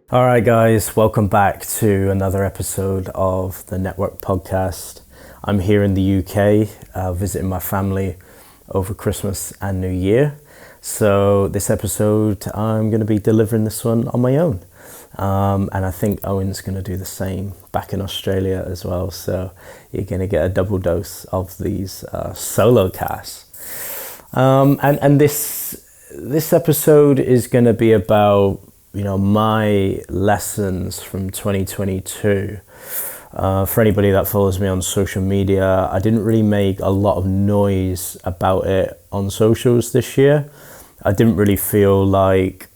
All right, guys, welcome back to another episode of the Network Podcast. I'm here in the UK, visiting my family over Christmas and New Year. So this episode, I'm going to be delivering this one on my own. And I think Owen's going to do the same back in Australia as well. So you're going to get a double dose of these solo casts. And this episode is going to be about my lessons from 2022. For anybody that follows me on social media, I didn't really make a lot of noise about it on socials this year. I didn't really feel like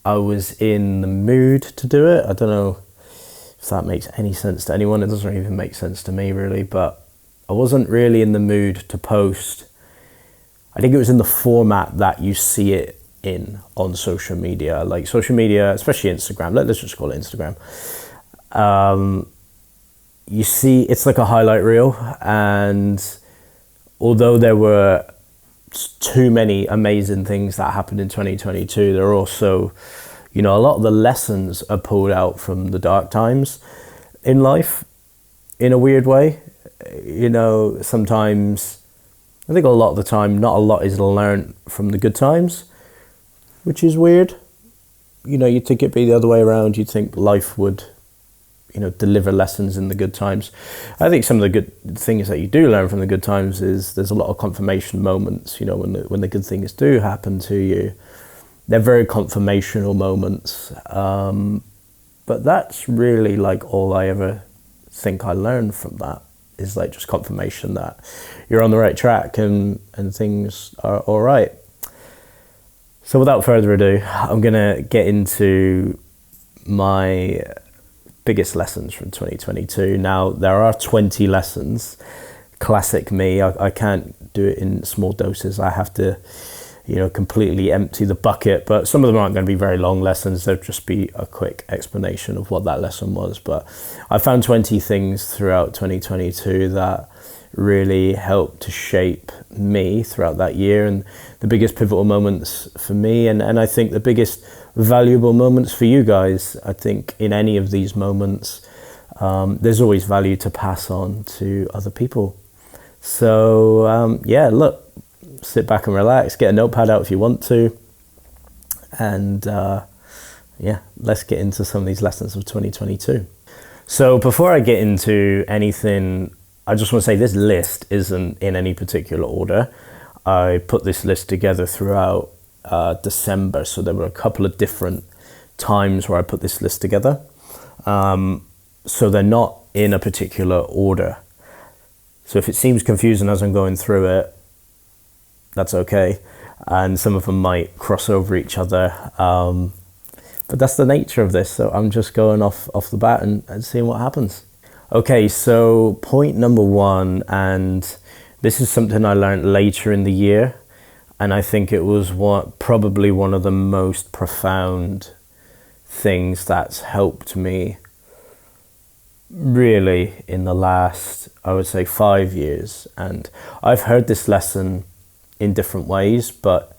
I was in the mood to do it. I don't know if that makes any sense to anyone. It doesn't even make sense to me, really, but I wasn't really in the mood to post. I think it was in the format that you see it in on social media, like social media, especially Instagram. Let's just call it Instagram. You see, it's like a highlight reel, and although there were too many amazing things that happened in 2022, there are also, a lot of the lessons are pulled out from the dark times in life, in a weird way. Sometimes, I think a lot of the time, not a lot is learned from the good times, which is weird. You'd think it'd be the other way around. You'd think life would, deliver lessons in the good times. I think some of the good things that you do learn from the good times is there's a lot of confirmation moments, when the good things do happen to you. They're very confirmational moments. But that's really like all I ever think I learned from that is like just confirmation that you're on the right track and things are all right. So without further ado, I'm going to get into my biggest lessons from 2022. Now, there are 20 lessons. Classic me. I can't do it in small doses. I have to, completely empty the bucket. But some of them aren't going to be very long lessons. They'll just be a quick explanation of what that lesson was. But I found 20 things throughout 2022 that really helped to shape me throughout that year, and the biggest pivotal moments for me, and I think the biggest valuable moments for you guys. I think in any of these moments, there's always value to pass on to other people. So look, sit back and relax, get a notepad out if you want to, and let's get into some of these lessons of 2022. So before I get into anything, I just want to say this list isn't in any particular order. I put this list together throughout December, so there were a couple of different times where I put this list together. So they're not in a particular order. So if it seems confusing as I'm going through it, that's okay. And some of them might cross over each other. But that's the nature of this. So I'm just going off the bat and seeing what happens. Okay, so point number one, and this is something I learned later in the year, and I think it was probably one of the most profound things that's helped me really in the last, I would say, 5 years. And I've heard this lesson in different ways, but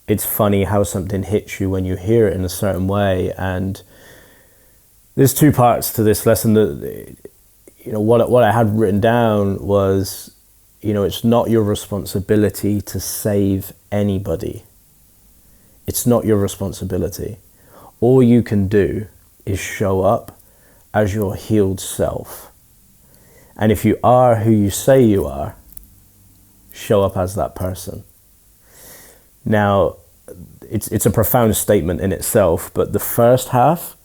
it's funny how something hits you when you hear it in a certain way. And there's two parts to this lesson. That, what I had written down was, it's not your responsibility to save anybody. It's not your responsibility. All you can do is show up as your healed self. And if you are who you say you are, show up as that person. Now, it's a profound statement in itself, but the first half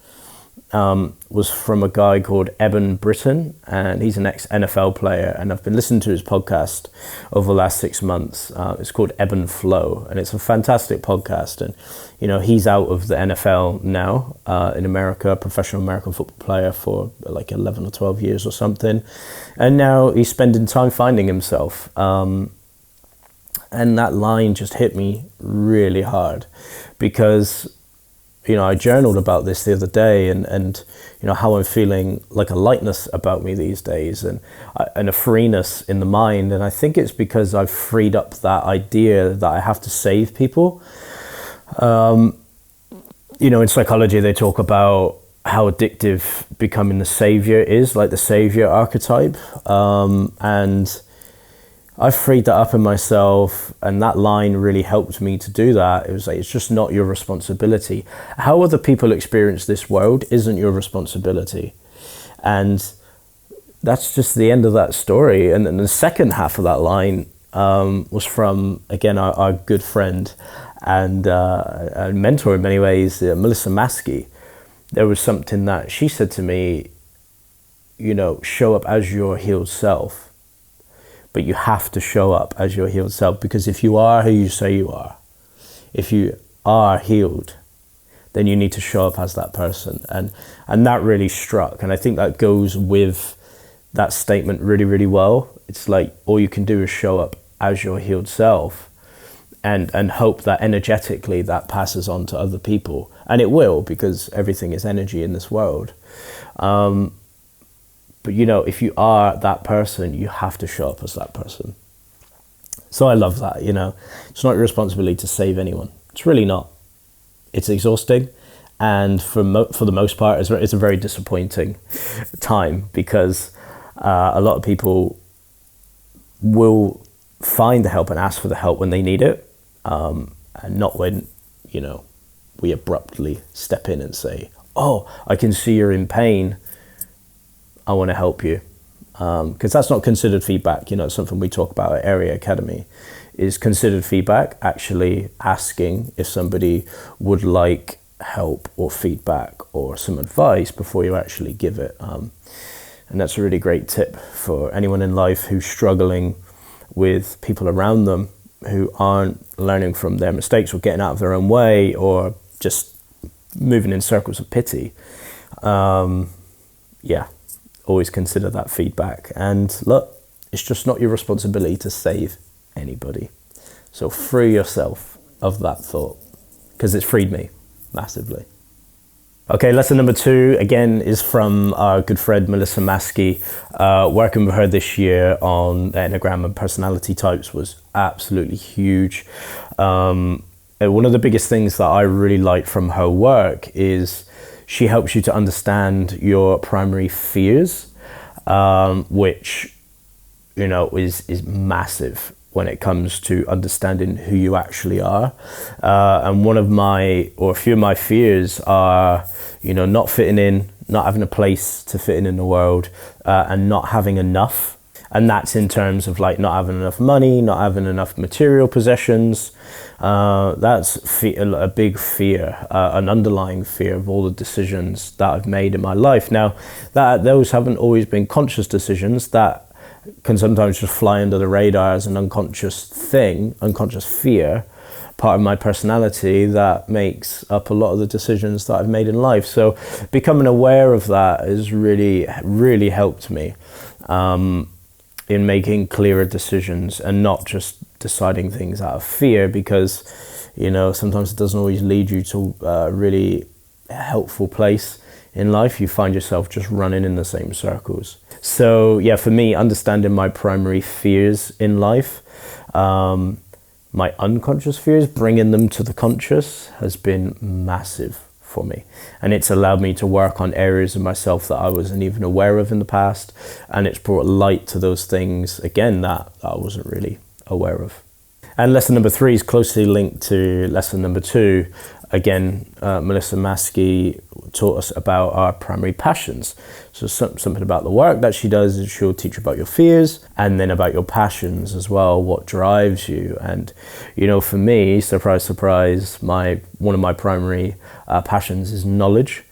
was from a guy called Eben Britton, and he's an ex-NFL player, and I've been listening to his podcast over the last 6 months. It's called Ebb and Flow, and it's a fantastic podcast. And he's out of the NFL now in America, a professional American football player for like 11 or 12 years or something, and now he's spending time finding himself. And that line just hit me really hard, because I journaled about this the other day, and how I'm feeling like a lightness about me these days, and a freeness in the mind. And I think it's because I've freed up that idea that I have to save people. You know, in psychology, they talk about how addictive becoming the savior is, like the savior archetype. And I freed that up in myself, and that line really helped me to do that. It was like, it's just not your responsibility. How other people experience this world isn't your responsibility. And that's just the end of that story. And then the second half of that line was from, again, our good friend and a mentor in many ways, Melissa Maskey. There was something that she said to me, you know, show up as your healed self. But you have to show up as your healed self, because if you are who you say you are, if you are healed, then you need to show up as that person. And that really struck. And I think that goes with that statement really, really well. It's like, all you can do is show up as your healed self and hope that energetically that passes on to other people. And it will, because everything is energy in this world. But, you know, if you are that person, you have to show up as that person. So I love that, you know. It's not your responsibility to save anyone. It's really not. It's exhausting. And for the most part, it's a very disappointing time, because a lot of people will find the help and ask for the help when they need it. And not when, you know, we abruptly step in and say, oh, I can see you're in pain. I want to help you. Because that's not considered feedback. You know, something we talk about at Area Academy is considered feedback, actually asking if somebody would like help or feedback or some advice before you actually give it. And that's a really great tip for anyone in life who's struggling with people around them who aren't learning from their mistakes or getting out of their own way or just moving in circles of pity. Yeah, always consider that feedback. And look, it's just not your responsibility to save anybody. So free yourself of that thought, because it's freed me massively. Okay, lesson number 2, again, is from our good friend Melissa Maskey. Working with her this year on the Enneagram and personality types was absolutely huge. And one of the biggest things that I really like from her work is she helps you to understand your primary fears, which, you know, is massive when it comes to understanding who you actually are. And a few of my fears are, you know, not fitting in, not having a place to fit in the world, and not having enough. And that's in terms of like not having enough money, not having enough material possessions. That's a big fear, an underlying fear of all the decisions that I've made in my life. Now, those haven't always been conscious decisions. That can sometimes just fly under the radar as an unconscious fear, part of my personality that makes up a lot of the decisions that I've made in life. So becoming aware of that has really, really helped me in making clearer decisions and not just deciding things out of fear, because, you know, sometimes it doesn't always lead you to a really helpful place in life. You find yourself just running in the same circles. So yeah, for me, understanding my primary fears in life, my unconscious fears, bringing them to the conscious has been massive for me. And it's allowed me to work on areas of myself that I wasn't even aware of in the past. And it's brought light to those things, again, that I wasn't really aware of. And lesson number 3 is closely linked to lesson number 2. Again, Melissa Maskey taught us about our primary passions. So something about the work that she does is she'll teach you about your fears and then about your passions as well, what drives you. And, you know, for me, surprise, surprise, one of my primary passions is knowledge.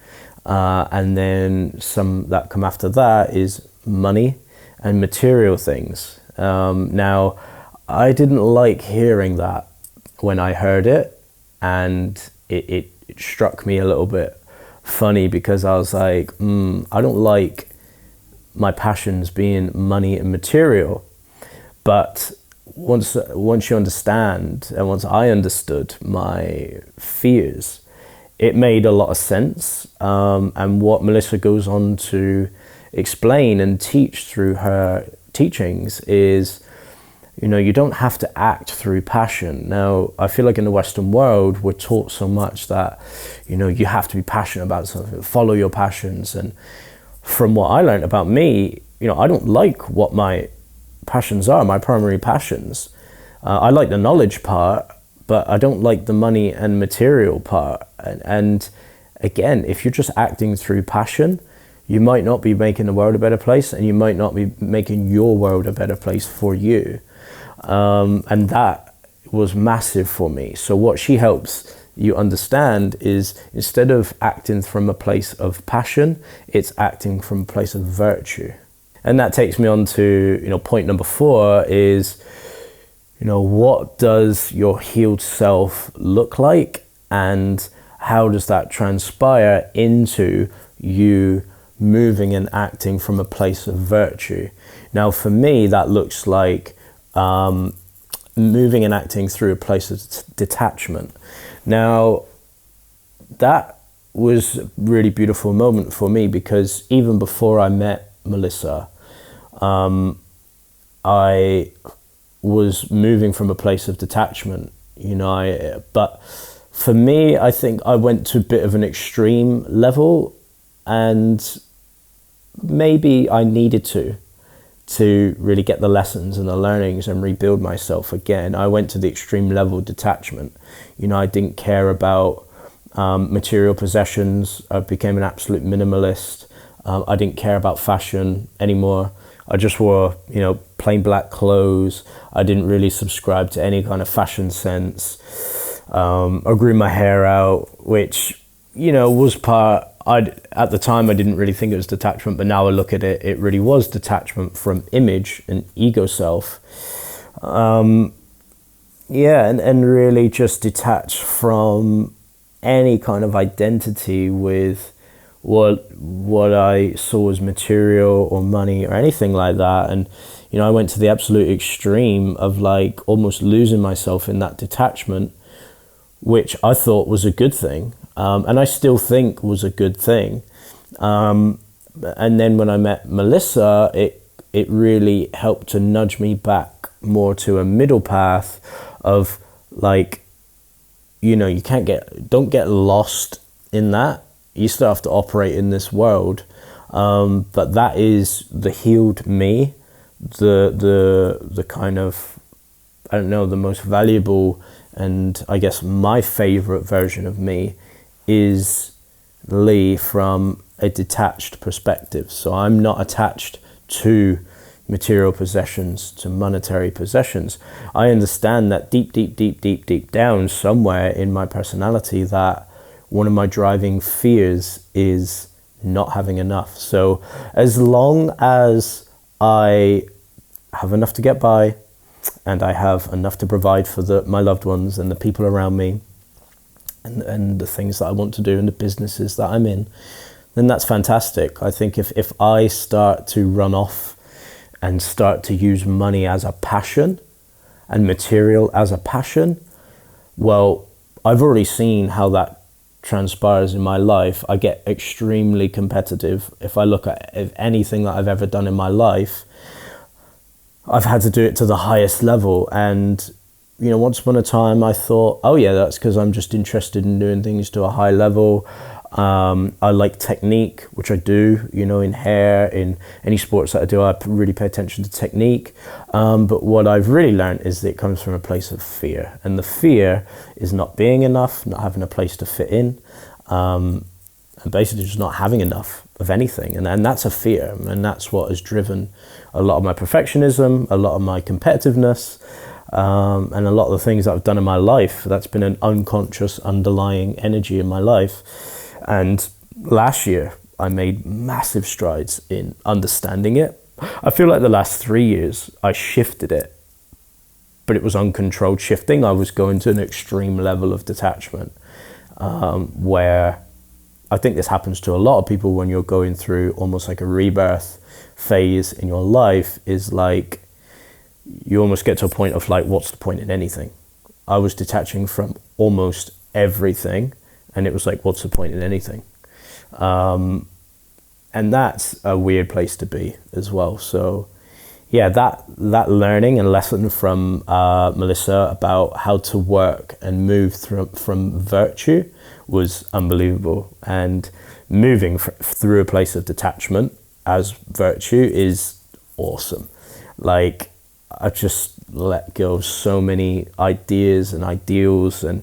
And then some that come after that is money and material things. Now, I didn't like hearing that when I heard it, and it struck me a little bit funny, because I was like, I don't like my passions being money and material. But once you understand, and once I understood my fears, it made a lot of sense. And what Melissa goes on to explain and teach through her teachings is You don't have to act through passion. Now, I feel like in the Western world, we're taught so much that, you have to be passionate about something, follow your passions. And from what I learned about me, I don't like what my passions are, my primary passions. I like the knowledge part, but I don't like the money and material part. And again, if you're just acting through passion, you might not be making the world a better place, and you might not be making your world a better place for you. And that was massive for me. So what she helps you understand is, instead of acting from a place of passion, it's acting from a place of virtue. And that takes me on to, point number 4 is, what does your healed self look like, and how does that transpire into you moving and acting from a place of virtue? Now, for me, that looks like moving and acting through a place of detachment. Now, that was a really beautiful moment for me, because even before I met Melissa, I was moving from a place of detachment, but for me, I think I went to a bit of an extreme level, and maybe I needed to really get the lessons and the learnings and rebuild myself again. I went to the extreme level of detachment. I didn't care about material possessions. I became an absolute minimalist. I didn't care about fashion anymore. I just wore, plain black clothes. I didn't really subscribe to any kind of fashion sense. I grew my hair out, which, was part... at the time, I didn't really think it was detachment, but now I look at it, it really was detachment from image and ego self. And really just detach from any kind of identity with what I saw as material or money or anything like that. And, I went to the absolute extreme of almost losing myself in that detachment, which I thought was a good thing. And I still think was a good thing. And then when I met Melissa, it really helped to nudge me back more to a middle path of don't get lost in that. You still have to operate in this world. But that is the healed me, the kind of, I don't know, the most valuable, and I guess my favorite version of me is Leigh from a detached perspective. So I'm not attached to material possessions, to monetary possessions. I understand that deep down somewhere in my personality, that one of my driving fears is not having enough. So as long as I have enough to get by, and I have enough to provide for my loved ones and the people around me, and the things that I want to do and the businesses that I'm in, then that's fantastic. I think if I start to run off and start to use money as a passion and material as a passion, well, I've already seen how that transpires in my life. I get extremely competitive. If I look at anything that I've ever done in my life, I've had to do it to the highest level. And once upon a time I thought, oh yeah, that's because I'm just interested in doing things to a high level. I like technique, which I do, in hair, in any sports that I do, I really pay attention to technique. But what I've really learned is that it comes from a place of fear. And the fear is not being enough, not having a place to fit in, and basically just not having enough of anything. And that's a fear. And that's what has driven a lot of my perfectionism, a lot of my competitiveness, and a lot of the things that I've done in my life. That's been an unconscious underlying energy in my life. And last year, I made massive strides in understanding it. I feel like the last 3 years, I shifted it, but it was uncontrolled shifting. I was going to an extreme level of detachment, where I think this happens to a lot of people when you're going through almost like a rebirth phase in your life, is you almost get to a point of what's the point in anything? I was detaching from almost everything, and it was what's the point in anything? And that's a weird place to be as well. So yeah, that learning and lesson from Melissa about how to work and move from virtue was unbelievable. And moving through a place of detachment as virtue is awesome. Like, I just let go of so many ideas and ideals, and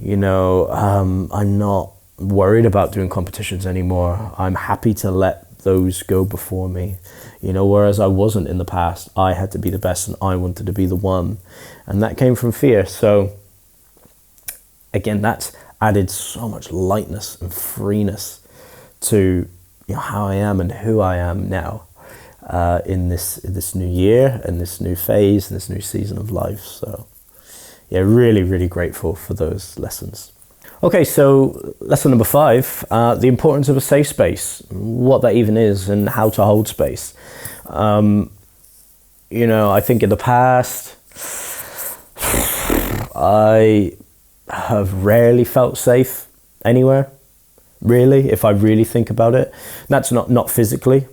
I'm not worried about doing competitions anymore. I'm happy to let those go before me, whereas I wasn't in the past. I had to be the best and I wanted to be the one, and that came from fear. So again, that's added so much lightness and freeness to how I am and who I am now, in this new year and this new phase and this new season of life. So yeah, really, really grateful for those lessons. Okay, so lesson number 5, the importance of a safe space, what that even is and how to hold space. I think in the past, I have rarely felt safe anywhere, really, if I really think about it. That's not physically.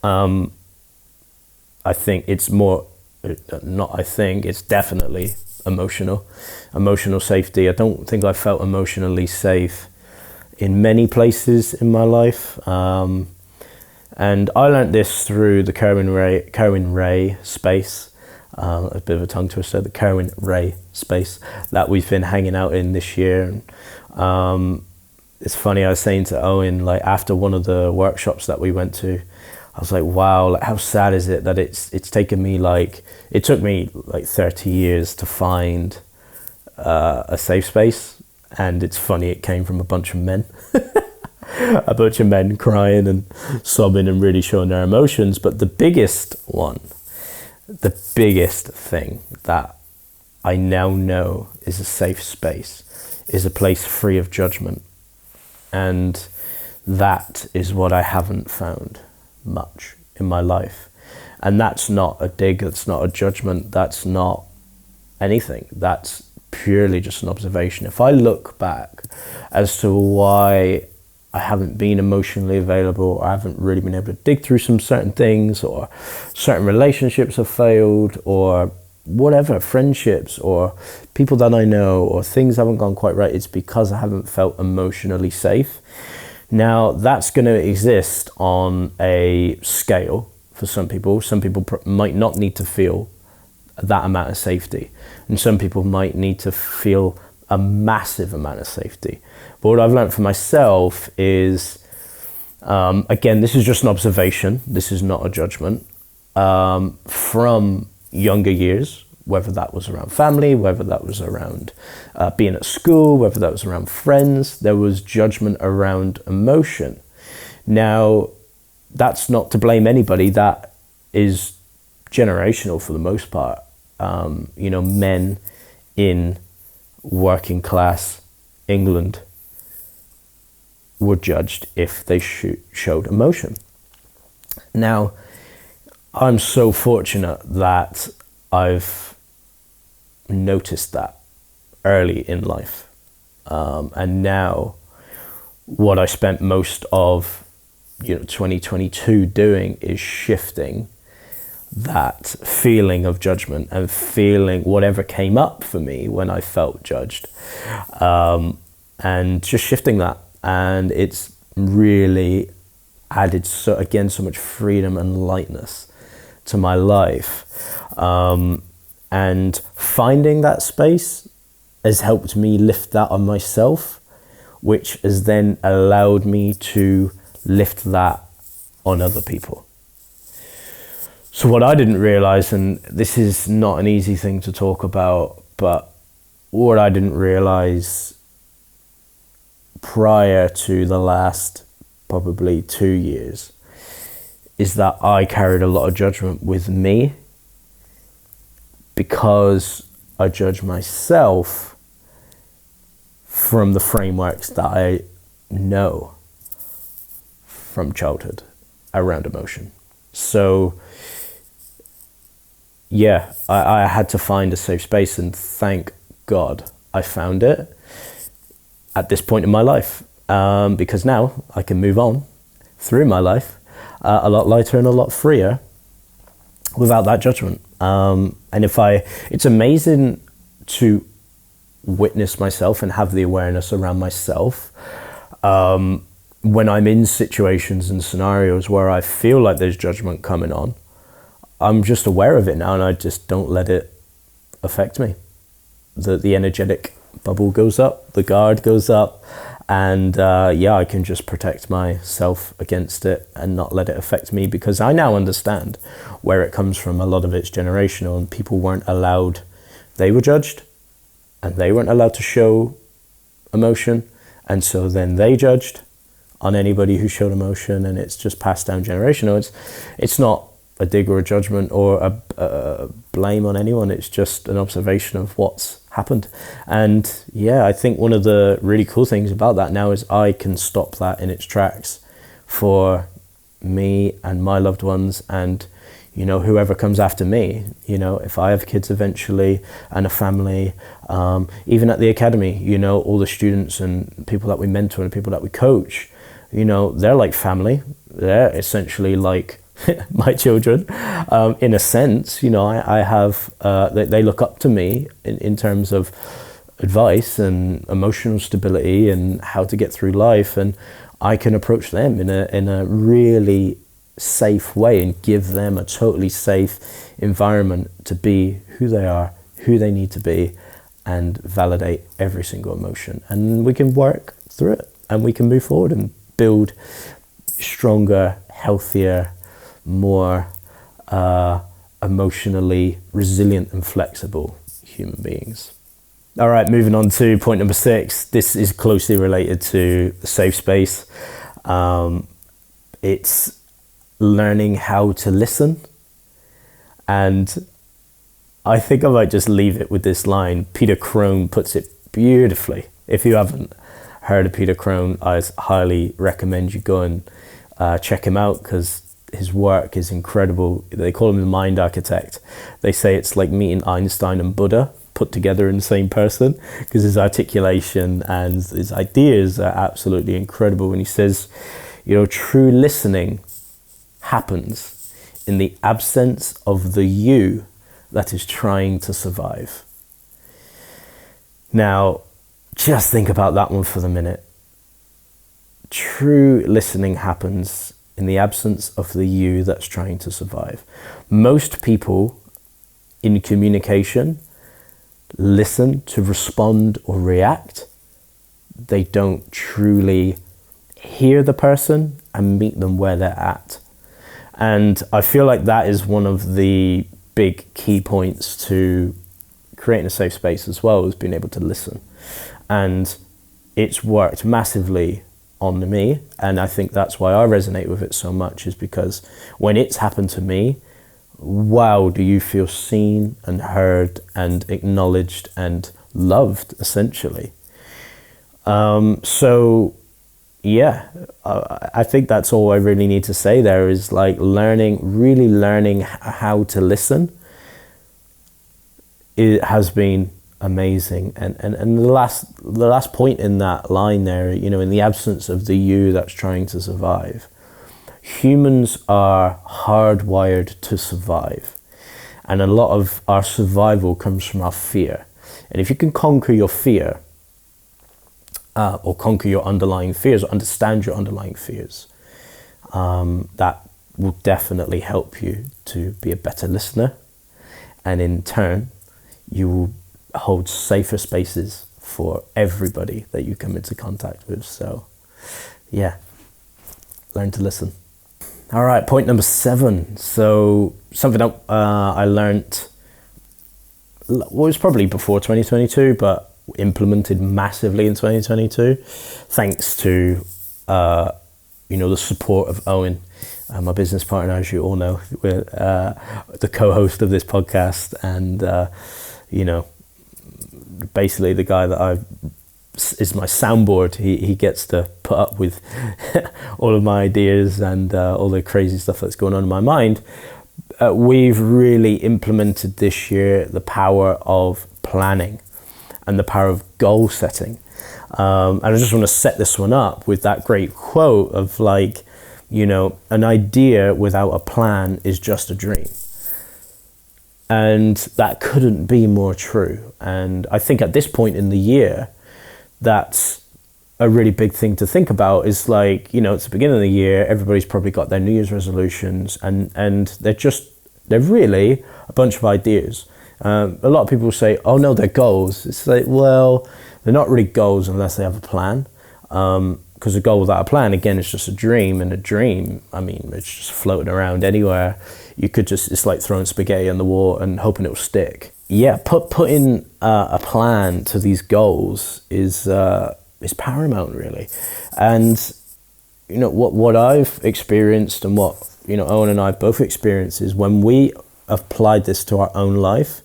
I think it's more, it's definitely emotional safety. I don't think I felt emotionally safe in many places in my life, and I learned this through the Kerwin Ray space, a bit of a tongue twister, the Kerwin Ray space that we've been hanging out in this year. And it's funny, I was saying to Owen, like, after one of the workshops that we went to, I was like, wow, like, how sad is it that it took me like 30 years to find a safe space. And it's funny, it came from a bunch of men, a bunch of men crying and sobbing and really showing their emotions. But the biggest thing that I now know is a safe space is a place free of judgment. And that is what I haven't found much in my life. And that's not a dig, that's not a judgment, that's not anything. That's purely just an observation. If I look back as to why I haven't been emotionally available, or I haven't really been able to dig through some certain things, or certain relationships have failed, or whatever, friendships or people that I know, or things haven't gone quite right, it's because I haven't felt emotionally safe. Now, that's going to exist on a scale for some people. Some people might not need to feel that amount of safety, and some people might need to feel a massive amount of safety. But what I've learned for myself is, again, this is just an observation, this is not a judgment, from younger years, whether that was around family, whether that was around being at school, whether that was around friends, there was judgment around emotion. Now, that's not to blame anybody, that is generational for the most part. Men in working class England were judged if they showed emotion. Now, I'm so fortunate that I've noticed that early in life. And now what I spent most of 2022 doing is shifting that feeling of judgment and feeling whatever came up for me when I felt judged, and just shifting that. And it's really added so much freedom and lightness to my life, and finding that space has helped me lift that on myself, which has then allowed me to lift that on other people. So what I didn't realize, and this is not an easy thing to talk about, but what I didn't realize prior to the last probably 2 years is that I carried a lot of judgment with me, because I judge myself from the frameworks that I know from childhood around emotion. So yeah, I had to find a safe space, and thank God I found it at this point in my life, because now I can move on through my life a lot lighter and a lot freer, without that judgment. And it's amazing to witness myself and have the awareness around myself when I'm in situations and scenarios where I feel like there's judgment coming on. I'm just aware of it now, and I just don't let it affect me. The energetic bubble goes up, the guard goes up, and I can just protect myself against it and not let it affect me, because I now understand where it comes from. A lot of it's generational, and people weren't allowed, they were judged, and they weren't allowed to show emotion, and so then they judged on anybody who showed emotion, and it's just passed down generational. It's not a dig or a judgment or a blame on anyone. It's just an observation of what's happened. And I think one of the really cool things about that now is I can stop that in its tracks for me and my loved ones, and whoever comes after me. If I have kids eventually and a family, even at the academy, all the students and people that we mentor and people that we coach, they're like family. They're essentially like my children, in a sense. I have they look up to me in terms of advice and emotional stability and how to get through life, and I can approach them in a really safe way and give them a totally safe environment to be who they are, who they need to be, and validate every single emotion. And we can work through it, and we can move forward and build stronger, healthier, more emotionally resilient and flexible human beings. All right, moving on to point number 6. This is closely related to the safe space. It's learning how to listen. And I think I might just leave it with this line. Peter Crone puts it beautifully. If you haven't heard of Peter Crone, I highly recommend you go and check him out, because his work is incredible. They call him the mind architect. They say it's like meeting Einstein and Buddha put together in the same person, because his articulation and his ideas are absolutely incredible. And he says, true listening happens in the absence of the you that is trying to survive. Now, just think about that one for the minute. True listening happens in the absence of the you that's trying to survive. Most people in communication listen to respond or react. They don't truly hear the person and meet them where they're at. And I feel like that is one of the big key points to creating a safe space as well, is being able to listen. And it's worked massively on me, and I think that's why I resonate with it so much, is because when it's happened to me, wow, do you feel seen and heard and acknowledged and loved, essentially. I think that's all I really need to say there, is like really learning how to listen. It has been amazing. And the last point in that line there, in the absence of the you that's trying to survive. Humans are hardwired to survive. And a lot of our survival comes from our fear. And if you can conquer your fear, or conquer your underlying fears, or understand your underlying fears, that will definitely help you to be a better listener. And in turn, you will hold safer spaces for everybody that you come into contact with. So, learn to listen. All right, point number 7. So, something that I learned, was probably before 2022, but implemented massively in 2022, thanks to the support of Owen, my business partner, as you all know, we're the co-host of this podcast, and basically the guy that is my soundboard. He gets to put up with all of my ideas and all the crazy stuff that's going on in my mind. We've really implemented this year the power of planning and the power of goal setting. And I just want to set this one up with that great quote of an idea without a plan is just a dream. And that couldn't be more true. And I think at this point in the year, that's a really big thing to think about. Is like, it's the beginning of the year, everybody's probably got their New Year's resolutions, and they're really a bunch of ideas. A lot of people say, oh no, they're goals. It's like, well, they're not really goals unless they have a plan. Because a goal without a plan, again, is just a dream. And a dream, I mean, it's just floating around anywhere. You could just, it's like throwing spaghetti on the wall and hoping it'll stick. Yeah, putting a plan to these goals is paramount, really. And, what I've experienced and what, Owen and I both experienced is when we applied this to our own life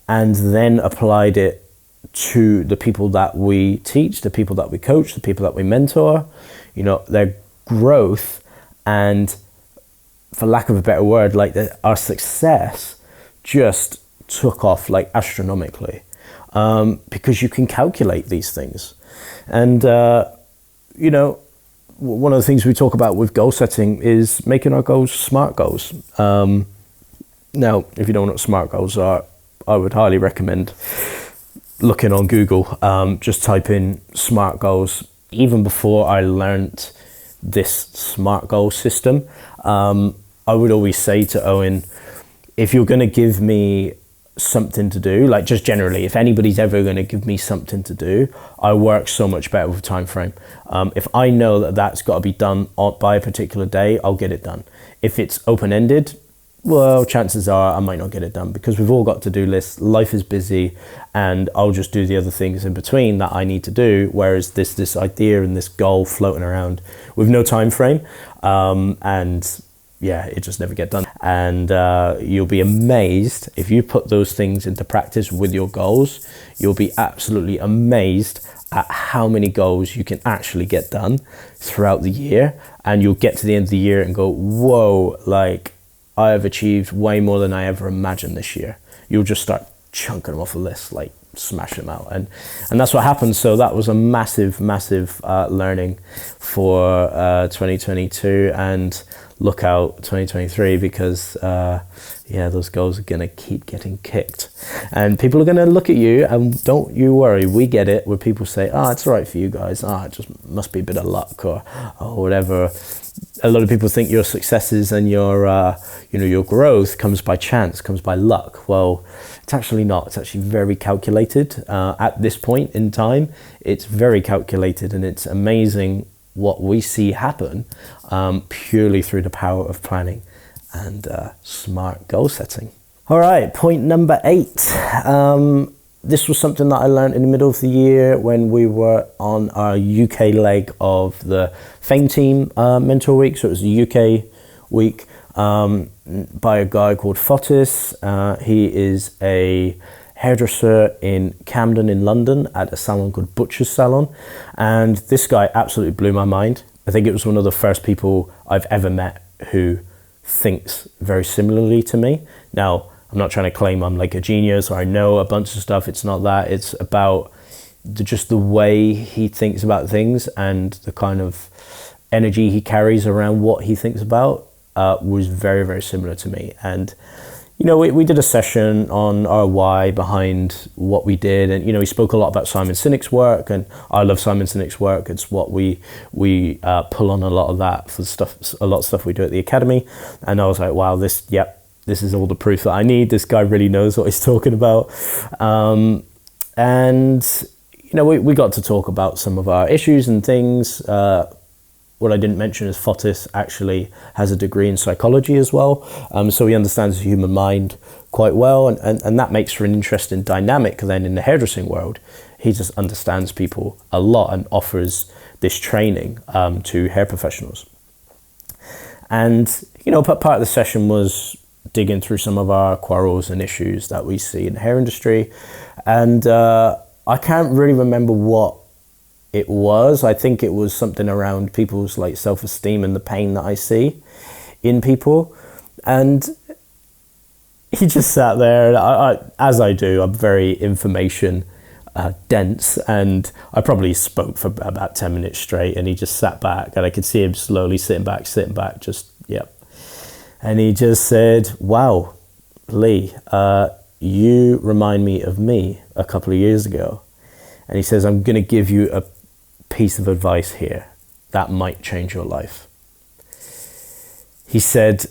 and then applied it to the people that we teach, the people that we coach, the people that we mentor, their growth and, for lack of a better word, like our success just took off like astronomically, because you can calculate these things. And, one of the things we talk about with goal setting is making our goals SMART goals. Now, if you don't know what SMART goals are, I would highly recommend looking on Google. Just type in SMART goals. Even before I learnt this SMART goal system, I would always say to Owen, if you're going to give me something to do, like just generally, if anybody's ever going to give me something to do, I work so much better with a time frame. If I know that that's got to be done by a particular day, I'll get it done. If it's open-ended, well, chances are I might not get it done, because we've all got to-do lists, life is busy, and I'll just do the other things in between that I need to do, whereas this idea and this goal floating around with no time frame, and yeah, it just never get done. And you'll be amazed if you put those things into practice with your goals. You'll be absolutely amazed at how many goals you can actually get done throughout the year, and you'll get to the end of the year and go, whoa, like I have achieved way more than I ever imagined this year. You'll just start chunking them off the list, like smash them out, and that's what happened. So that was a massive learning for 2022, and look out 2023, because those goals are gonna keep getting kicked, and people are gonna look at you, and don't you worry, we get it, where people say, it's all right for you guys, it just must be a bit of luck or whatever. A lot of people think your successes and your your growth comes by chance, comes by luck. Well, it's actually not. It's actually very calculated. At this point in time, it's very calculated, and it's amazing what we see happen purely through the power of planning and smart goal setting. All right, point number 8. This was something that I learned in the middle of the year when we were on our UK leg of the Fame Team Mentor Week. So it was the UK week by a guy called Fotis. He is a hairdresser in Camden in London at a salon called Butcher's Salon. And this guy absolutely blew my mind. I think it was one of the first people I've ever met who thinks very similarly to me. Now, I'm not trying to claim I'm like a genius or I know a bunch of stuff. It's not that. It's about just the way he thinks about things and the kind of energy he carries around what he thinks about was very, very similar to me. And, we did a session on our why behind what we did. And, he spoke a lot about Simon Sinek's work, and I love Simon Sinek's work. It's what we pull on a lot of that for a lot of stuff we do at the Academy. And I was like, wow, this is all the proof that I need. This guy really knows what he's talking about. And, we got to talk about some of our issues and things. What I didn't mention is Fotis actually has a degree in psychology as well. So he understands the human mind quite well. And that makes for an interesting dynamic then in the hairdressing world. He just understands people a lot and offers this training to hair professionals. And, part of the session was digging through some of our quarrels and issues that we see in the hair industry. And I can't really remember what it was. I think it was something around people's like self-esteem and the pain that I see in people. And he just sat there, and I as I do, I'm very information dense, and I probably spoke for about 10 minutes straight, and he just sat back, and I could see him slowly sitting back, just, yep. And he just said, wow, Leigh, you remind me of me a couple of years ago. And he says, I'm going to give you a piece of advice here that might change your life. He said,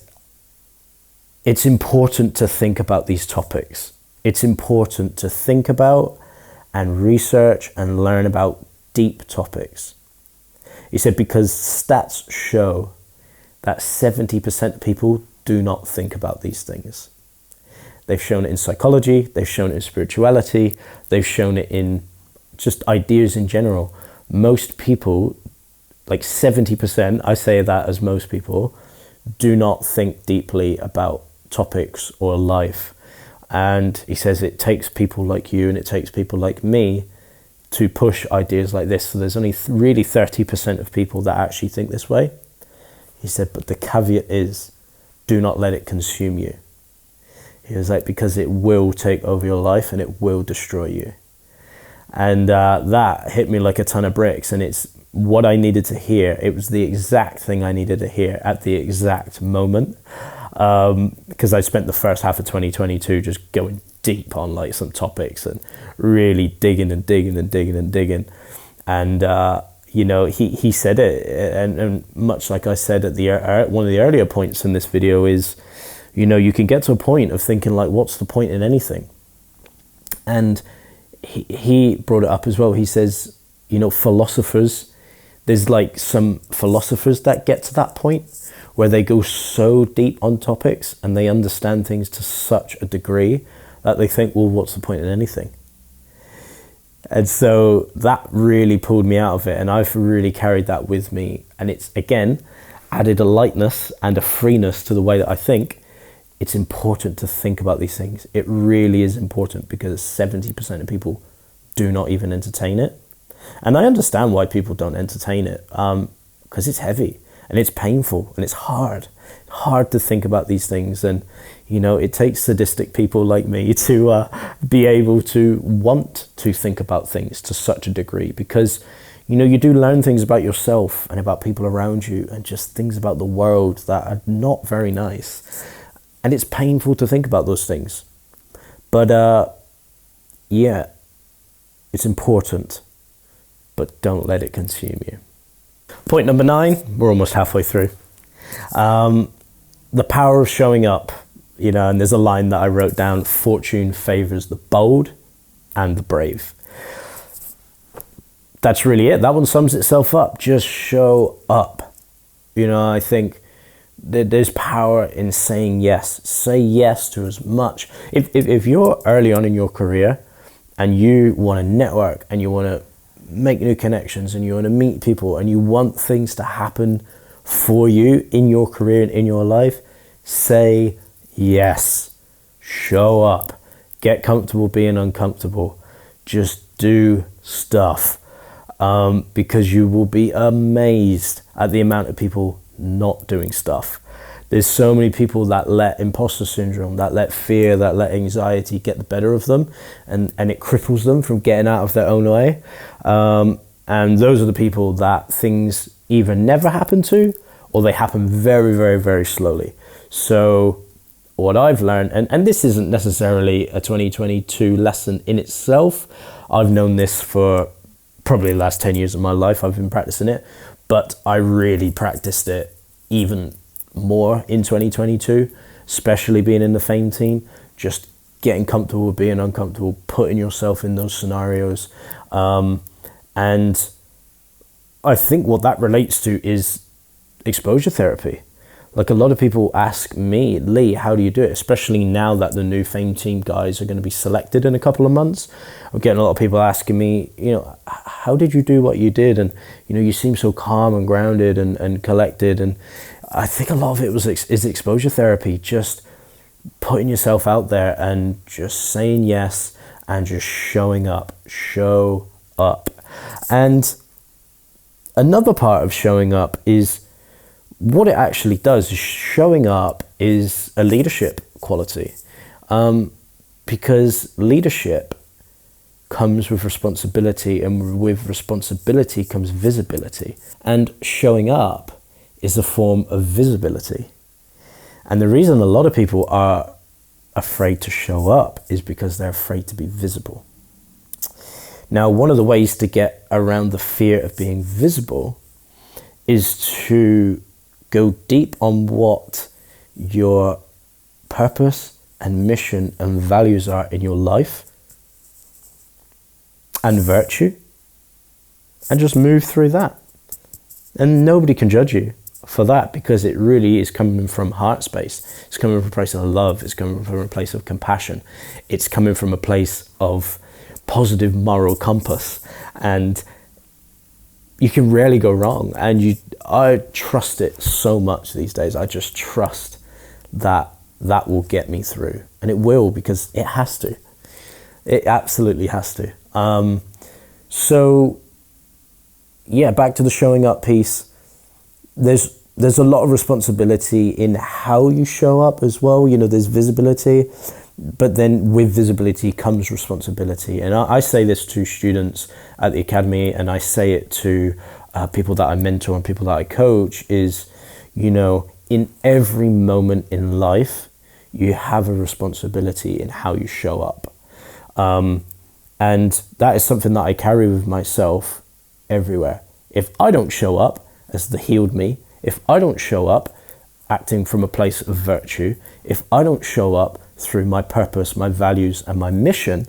it's important to think about these topics. It's important to think about and research and learn about deep topics. He said, because stats show that 70% of people do not think about these things. They've shown it in psychology, they've shown it in spirituality, they've shown it in just ideas in general. Most people, like 70%, I say that as most people, do not think deeply about topics or life. And he says it takes people like you and it takes people like me to push ideas like this. So there's only really 30% of people that actually think this way. He said, but the caveat is, do not let it consume you. He was like, because it will take over your life and it will destroy you. And that hit me like a ton of bricks, and it's what I needed to hear. It was the exact thing I needed to hear at the exact moment, because I spent the first half of 2022 just going deep on like some topics and really digging. And you know, he said it, and much like I said at the one of the earlier points in this video is, you know, you can get to a point of thinking like, what's the point in anything? And he brought it up as well. He says, you know, philosophers, there's like some philosophers that get to that point where they go so deep on topics and they understand things to such a degree that they think, well, what's the point in anything? And so that really pulled me out of it, and I've really carried that with me. And it's, again, added a lightness and a freeness to the way that I think. It's important to think about these things. It really is important, because 70% of people do not even entertain it. And I understand why people don't entertain it, because it's heavy and it's painful and it's hard to think about these things. And, you know, it takes sadistic people like me to be able to want to think about things to such a degree, because, you know, you do learn things about yourself and about people around you and just things about the world that are not very nice. And it's painful to think about those things. But yeah, it's important, but don't let it consume you. Point number 9, we're almost halfway through. The power of showing up. You know, and there's a line that I wrote down: fortune favors the bold and the brave. That's really it. That one sums itself up. Just show up. You know, I think there's power in saying yes. Say yes to as much. If you're early on in your career and you want to network and you want to make new connections and you want to meet people and you want things to happen for you in your career and in your life, say yes. Show up. Get comfortable being uncomfortable. Just do stuff, because you will be amazed at the amount of people not doing stuff. There's so many people that let imposter syndrome, that let fear, that let anxiety get the better of them, and it cripples them from getting out of their own way. And those are the people that things either never happen to, or they happen very, very, very slowly. So what I've learned, and this isn't necessarily a 2022 lesson in itself. I've known this for probably the last 10 years of my life. I've been practicing it, but I really practiced it even more in 2022, especially being in the fame team, just getting comfortable with being uncomfortable, putting yourself in those scenarios. And I think what that relates to is exposure therapy. Like, a lot of people ask me, Leigh, how do you do it? Especially now that the new fame team guys are going to be selected in a couple of months. I'm getting a lot of people asking me, you know, how did you do what you did? And, you know, you seem so calm and grounded and collected. And I think a lot of it is exposure therapy, just putting yourself out there and just saying yes and just showing up. Show up. And another part of showing up is, what it actually does is, showing up is a leadership quality, because leadership comes with responsibility, and with responsibility comes visibility, and showing up is a form of visibility. And the reason a lot of people are afraid to show up is because they're afraid to be visible. Now, one of the ways to get around the fear of being visible is to go deep on what your purpose and mission and values are in your life and virtue, and just move through that. And nobody can judge you for that, because it really is coming from heart space. It's coming from a place of love. It's coming from a place of compassion. It's coming from a place of positive moral compass, and you can rarely go wrong. And I trust it so much these days. I just trust that will get me through, and it will, because it has to. It absolutely has to. So yeah, back to the showing up piece. There's a lot of responsibility in how you show up as well. There's visibility, but then with visibility comes responsibility. And I say this to students at the academy, and I say it to people that I mentor and people that I coach, is, in every moment in life, you have a responsibility in how you show up. And that is something that I carry with myself everywhere. If I don't show up as the healed me, if I don't show up acting from a place of virtue, if I don't show up through my purpose, my values, and my mission,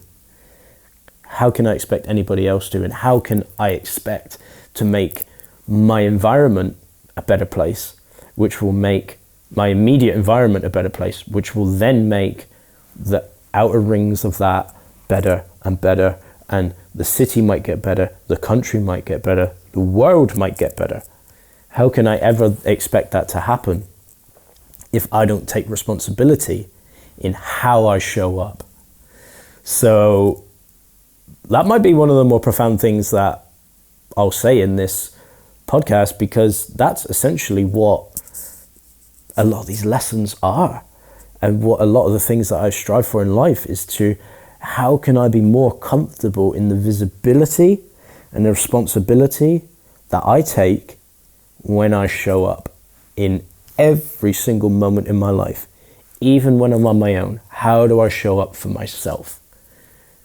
how can I expect anybody else to? And how can I expect to make my environment a better place, which will make my immediate environment a better place, which will then make the outer rings of that better and better, and the city might get better, the country might get better, the world might get better. How can I ever expect that to happen if I don't take responsibility in how I show up? So that might be one of the more profound things that I'll say in this podcast, because that's essentially what a lot of these lessons are, and what a lot of the things that I strive for in life is to, how can I be more comfortable in the visibility and the responsibility that I take when I show up in every single moment in my life, even when I'm on my own. How do I show up for myself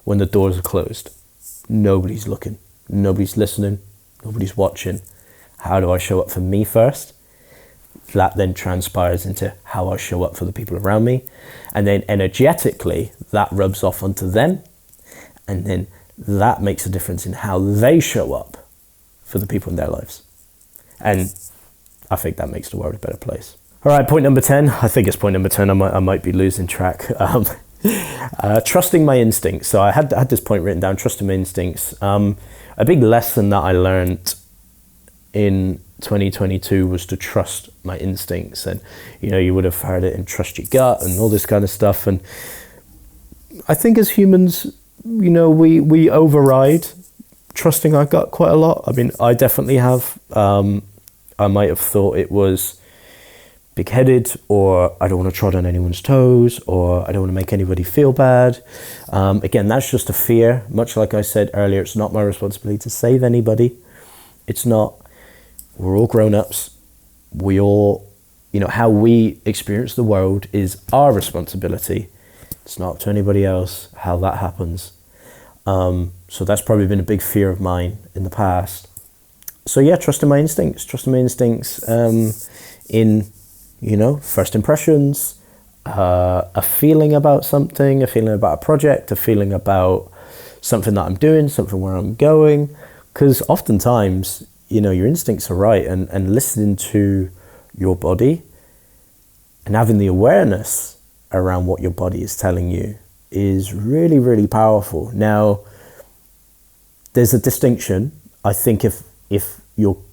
when the doors are closed? Nobody's looking, nobody's listening, nobody's watching. How do I show up for me first? That then transpires into how I show up for the people around me. And then energetically, that rubs off onto them. And then that makes a difference in how they show up for the people in their lives. And I think that makes the world a better place. All right, point number 10. I think it's point number 10. I might be losing track. Trusting my instincts. So I had this point written down, trusting my instincts. A big lesson that I learned in 2022 was to trust my instincts. And, you would have heard it in trust your gut and all this kind of stuff. And I think as humans, we override trusting our gut quite a lot. I mean, I definitely have. I might have thought it was big-headed, or I don't want to trod on anyone's toes, or I don't want to make anybody feel bad. Again, that's just a fear. Much like I said earlier, it's not my responsibility to save anybody. It's not. We're all grown-ups. We all, how we experience the world is our responsibility. It's not up to anybody else how that happens. So that's probably been a big fear of mine in the past. So yeah, trusting my instincts in, first impressions, a feeling about something, a feeling about a project, a feeling about something that I'm doing, something where I'm going. Because oftentimes, your instincts are right, and listening to your body and having the awareness around what your body is telling you is really, really powerful. Now, there's a distinction. I think if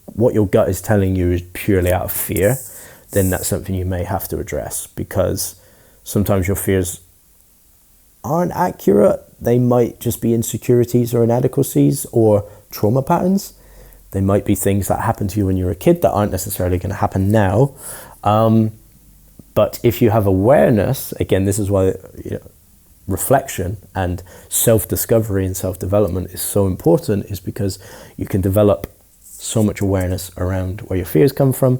what your gut is telling you is purely out of fear, then that's something you may have to address, because sometimes your fears aren't accurate. They might just be insecurities or inadequacies or trauma patterns. They might be things that happened to you when you were a kid that aren't necessarily going to happen now. But if you have awareness, again, this is why reflection and self-discovery and self-development is so important, is because you can develop so much awareness around where your fears come from,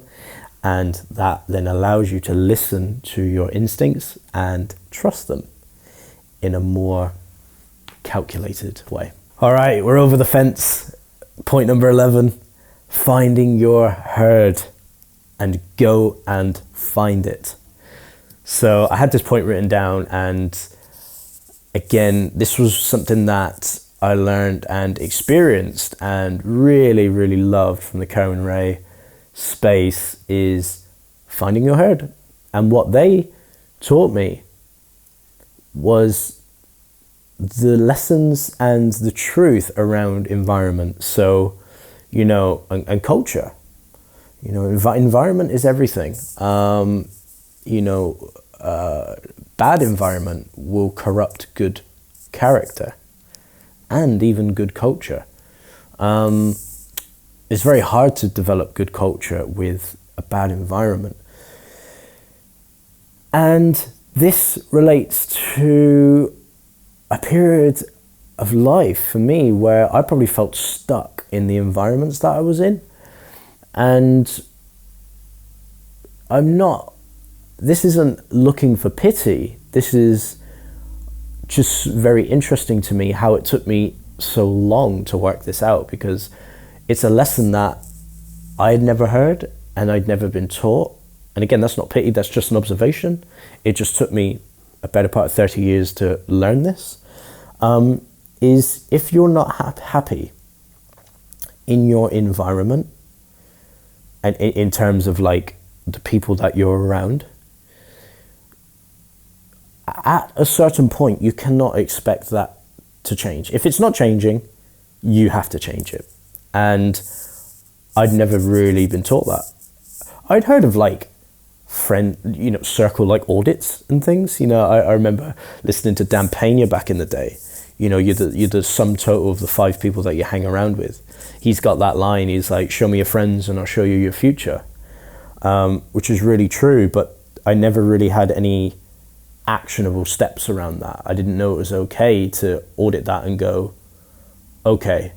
And that then allows you to listen to your instincts and trust them in a more calculated way. All right, we're over the fence. Point number 11, finding your herd, and go and find it. So I had this point written down, and again, this was something that I learned and experienced and really, really loved from the Karen Ray space, is finding your herd. And what they taught me was the lessons and the truth around environment. So, and culture. Environment is everything. Bad environment will corrupt good character and even good culture. It's very hard to develop good culture with a bad environment. And this relates to a period of life for me where I probably felt stuck in the environments that I was in. And this isn't looking for pity. This is just very interesting to me how it took me so long to work this out, because it's a lesson that I had never heard and I'd never been taught. And again, that's not pity, that's just an observation. It just took me a better part of 30 years to learn this. Is if you're not happy in your environment, and in terms of like the people that you're around, at a certain point, you cannot expect that to change. If it's not changing, you have to change it. And I'd never really been taught that. I'd heard of like circle like audits and things. I remember listening to Dan Pena back in the day. You're the sum total of the 5 people that you hang around with. He's got that line, he's like, show me your friends and I'll show you your future. Which is really true, but I never really had any actionable steps around that. I didn't know it was okay to audit that and go, okay,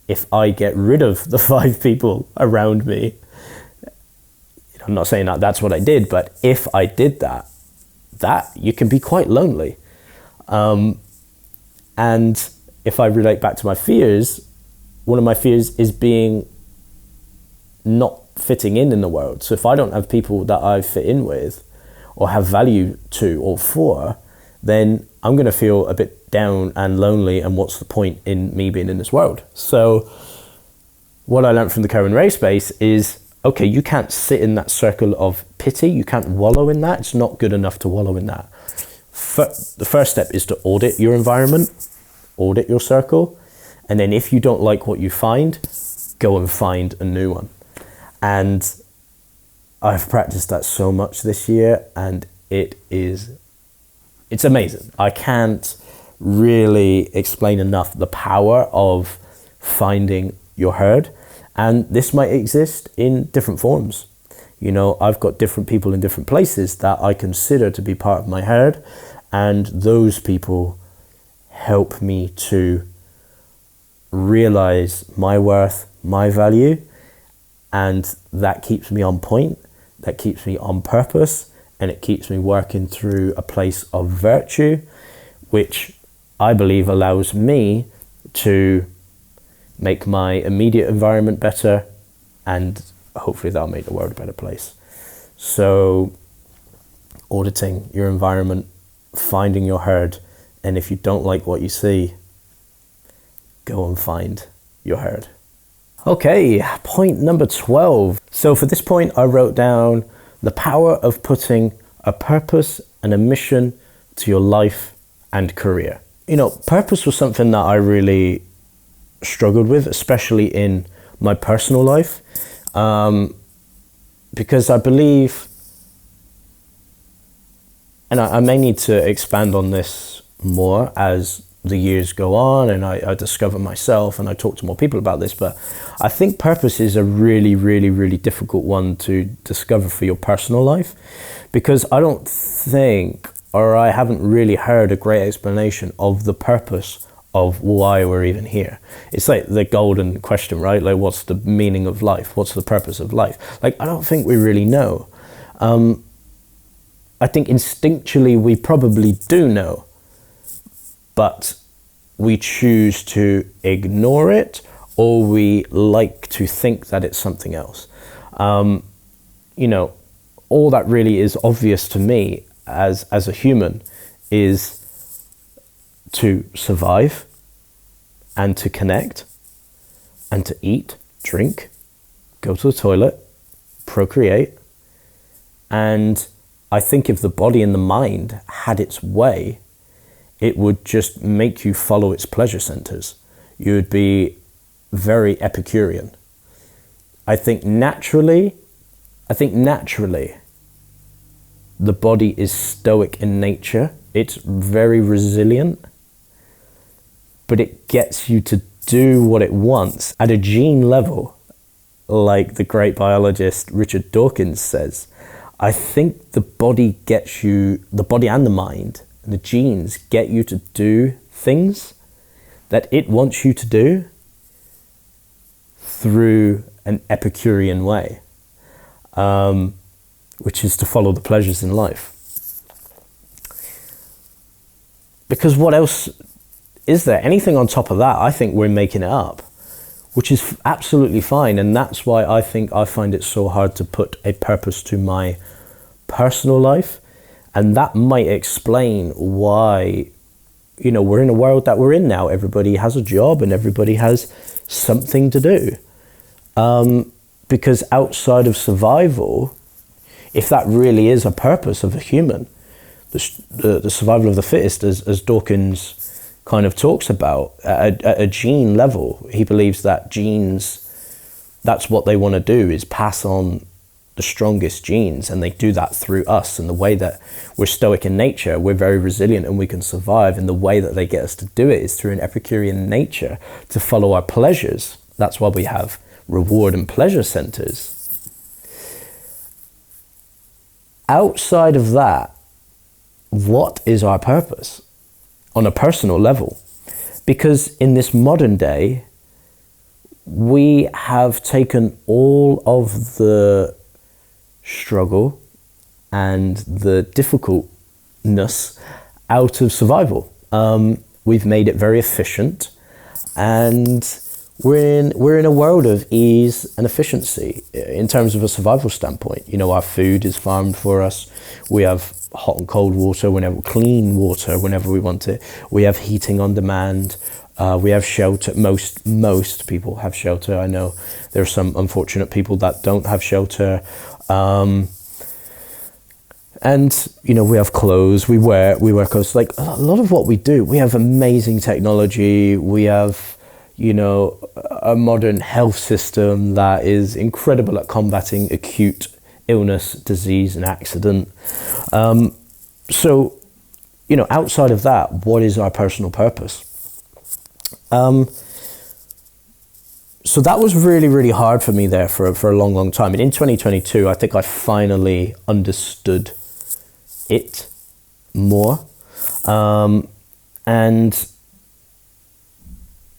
if I get rid of the 5 people around me, I'm not saying that that's what I did, but if I did that you can be quite lonely. And if I relate back to my fears, one of my fears is being not fitting in the world. So if I don't have people that I fit in with or have value to or for, then I'm going to feel a bit down and lonely, and what's the point in me being in this world? So what I learned from the Karen Ray space is, okay, you can't sit in that circle of pity, you can't wallow in that, it's not good enough to wallow in that. The first step is to audit your environment, audit your circle, and then if you don't like what you find, go and find a new one. And I've practiced that so much this year, and it's amazing. I can't really explain enough the power of finding your herd, and this might exist in different forms. I've got different people in different places that I consider to be part of my herd, and those people help me to realize my worth, my value, and that keeps me on point, that keeps me on purpose, and it keeps me working through a place of virtue, which I believe allows me to make my immediate environment better, and hopefully that'll make the world a better place. So auditing your environment, finding your herd, and if you don't like what you see, go and find your herd. Okay, point number 12. So for this point, I wrote down the power of putting a purpose and a mission to your life and career. Purpose was something that I really struggled with, especially in my personal life, because I believe, and I may need to expand on this more as the years go on and I discover myself and I talk to more people about this, but I think purpose is a really, really, really difficult one to discover for your personal life, because I don't think, or I haven't really heard a great explanation of the purpose of why we're even here. It's like the golden question, right? Like, what's the meaning of life? What's the purpose of life? Like, I don't think we really know. I think instinctually we probably do know, but we choose to ignore it, or we like to think that it's something else. You know, all that really is obvious to me as a human is to survive and to connect and to eat, drink, go to the toilet, procreate. And I think if the body and the mind had its way, it would just make you follow its pleasure centers. You would be very Epicurean. I think naturally, the body is stoic in nature. It's very resilient, but it gets you to do what it wants at a gene level. Like the great biologist Richard Dawkins says, I think the body and the mind and the genes get you to do things that it wants you to do through an Epicurean way, which is to follow the pleasures in life. Because what else is there? Anything on top of that, I think we're making it up, which is absolutely fine. And that's why I think I find it so hard to put a purpose to my personal life. And that might explain why, you know, we're in a world that we're in now. Everybody has a job and everybody has something to do. Because outside of survival, if that really is a purpose of a human, the survival of the fittest, as Dawkins kind of talks about, at a gene level, he believes that genes, that's what they want to do, is pass on the strongest genes, and they do that through us. And the way that we're stoic in nature, we're very resilient and we can survive, and the way that they get us to do it is through an Epicurean nature, to follow our pleasures. That's why we have reward and pleasure centers. Outside of that, what is our purpose on a personal level? Because in this modern day, we have taken all of the struggle and the difficultness out of survival. We've made it very efficient, and we're in a world of ease and efficiency in terms of a survival standpoint. You know, our food is farmed for us. We have hot and cold water clean water whenever we want it. We have heating on demand. We have shelter. Most people have shelter. I know there are some unfortunate people that don't have shelter. And, you know, we have clothes. We wear clothes. Like a lot of what we do, we have amazing technology. We have, you know, a modern health system that is incredible at combating acute illness, disease, and accident. So, you know, outside of that, what is our personal purpose? So that was really, really hard for me there for a long, long time. And in 2022, I think I finally understood it more. And,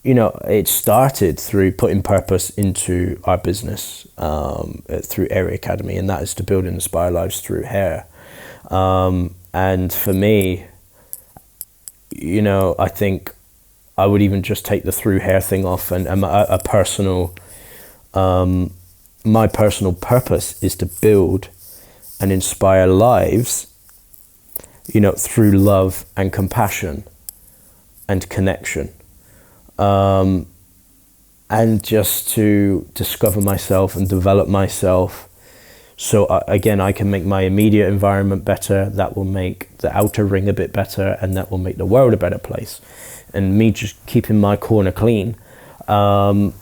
you know, it started through putting purpose into our business, through Area Academy, and that is to build and inspire lives through hair. And for me, you know, I think I would even just take the through hair thing off, and my personal purpose is to build and inspire lives, you know, through love and compassion and connection. And just to discover myself and develop myself. So again, I can make my immediate environment better. That will make the outer ring a bit better, and that will make the world a better place. And me just keeping my corner clean. And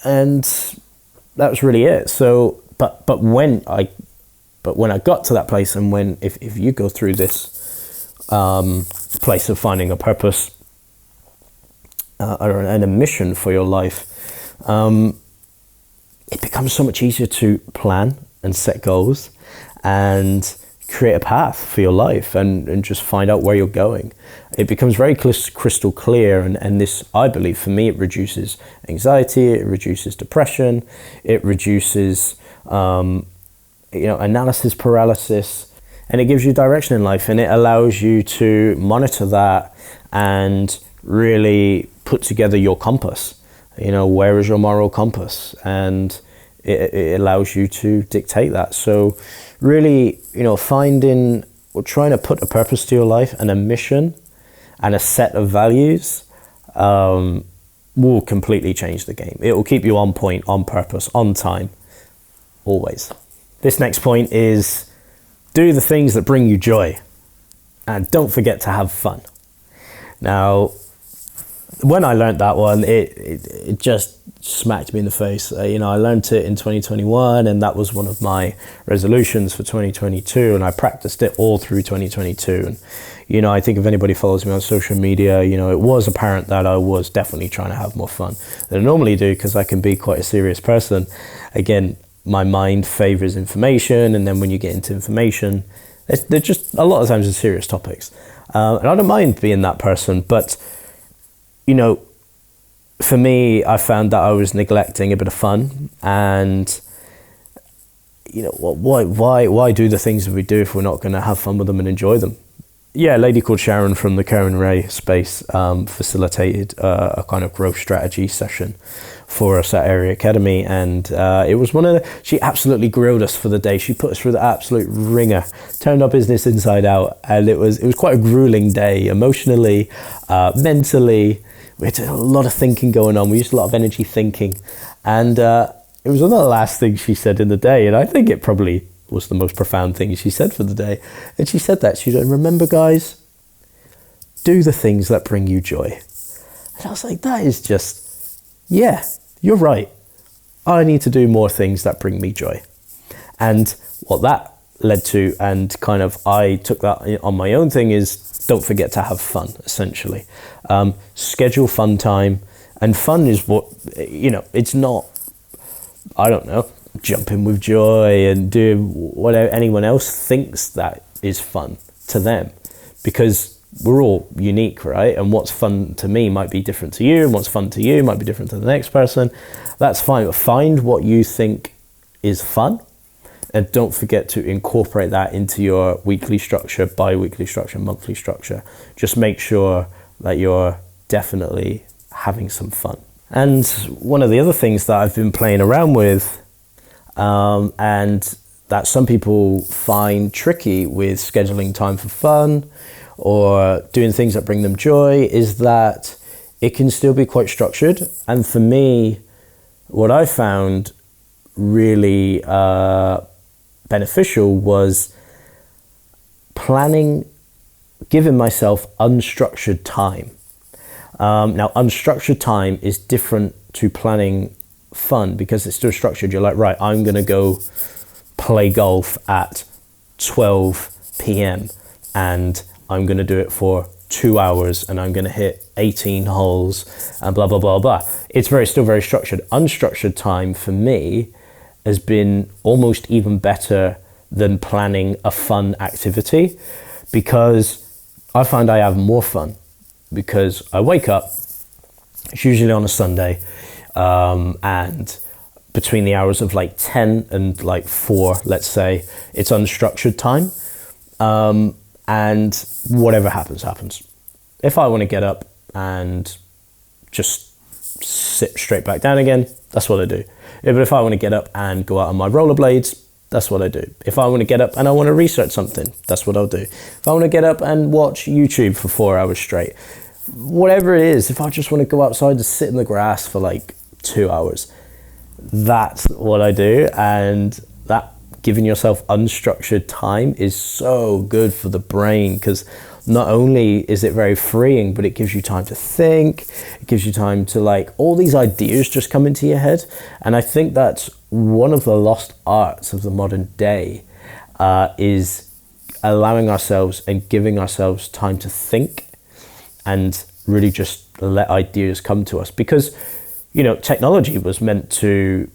that was really it. So, but when I got to that place, and when, if you go through this place of finding a purpose, and a mission for your life, it becomes so much easier to plan and set goals and create a path for your life and just find out where you're going. It becomes very crystal clear, and this, I believe, for me, it reduces anxiety, it reduces depression, it reduces analysis paralysis, and it gives you direction in life, and it allows you to monitor that and really put together your compass. Where is your moral compass? And it allows you to dictate that. So really, finding or trying to put a purpose to your life and a mission and a set of values will completely change the game. It will keep you on point, on purpose, on time, always. This next point is do the things that bring you joy, and don't forget to have fun. Now, when I learned that one, it just smacked me in the face. I learned it in 2021, and that was one of my resolutions for 2022, and I practiced it all through 2022. And I think if anybody follows me on social media, it was apparent that I was definitely trying to have more fun than I normally do, because I can be quite a serious person. Again, my mind favors information, and then when you get into information, they're just a lot of times it's serious topics, and I don't mind being that person, but for me, I found that I was neglecting a bit of fun, and why do the things that we do if we're not going to have fun with them and enjoy them? Yeah, a lady called Sharon from the Karen Ray space facilitated a kind of growth strategy session for us at Area Academy, and it was she absolutely grilled us for the day. She put us through the absolute ringer, turned our business inside out, and it was quite a grueling day, emotionally, mentally. We had a lot of thinking going on. We used a lot of energy thinking, and it was one of the last things she said in the day, and I think it probably was the most profound thing she said for the day. And she said, remember, guys, do the things that bring you joy. And I was like, that is just, yeah, you're right. I need to do more things that bring me joy. And what that led to, and kind of I took that on my own thing, is don't forget to have fun, essentially. Schedule fun time. And fun is what, it's not, I don't know, jumping with joy and doing whatever anyone else thinks that is fun to them, because we're all unique, right? And what's fun to me might be different to you, and what's fun to you might be different to the next person. That's fine, but find what you think is fun, and don't forget to incorporate that into your weekly structure, bi-weekly structure, monthly structure. Just make sure that you're definitely having some fun. And one of the other things that I've been playing around with, and that some people find tricky with scheduling time for fun or doing things that bring them joy, is that it can still be quite structured. And for me, what I found really beneficial was giving myself unstructured time. Now, unstructured time is different to planning fun, because it's still structured. You're like, right, I'm going to go play golf at 12 p.m. and I'm going to do it for 2 hours, and I'm going to hit 18 holes and blah, blah, blah, blah. It's still very structured. Unstructured time for me has been almost even better than planning a fun activity, because I find I have more fun because I wake up, it's usually on a Sunday, and between the hours of like 10 and like 4, let's say, it's unstructured time. And whatever happens. If I want to get up and just sit straight back down again, that's what I do. But if I want to get up and go out on my rollerblades, that's what I do. If I want to get up and I want to research something, that's what I'll do. If I want to get up and watch YouTube for 4 hours straight, whatever it is, if I just want to go outside and sit in the grass for like 2 hours, that's what I do. And that giving yourself unstructured time is so good for the brain, because not only is it very freeing, but it gives you time to think. It gives you time to, like, all these ideas just come into your head. And I think that's one of the lost arts of the modern day, is allowing ourselves and giving ourselves time to think and really just let ideas come to us. Because, technology was meant to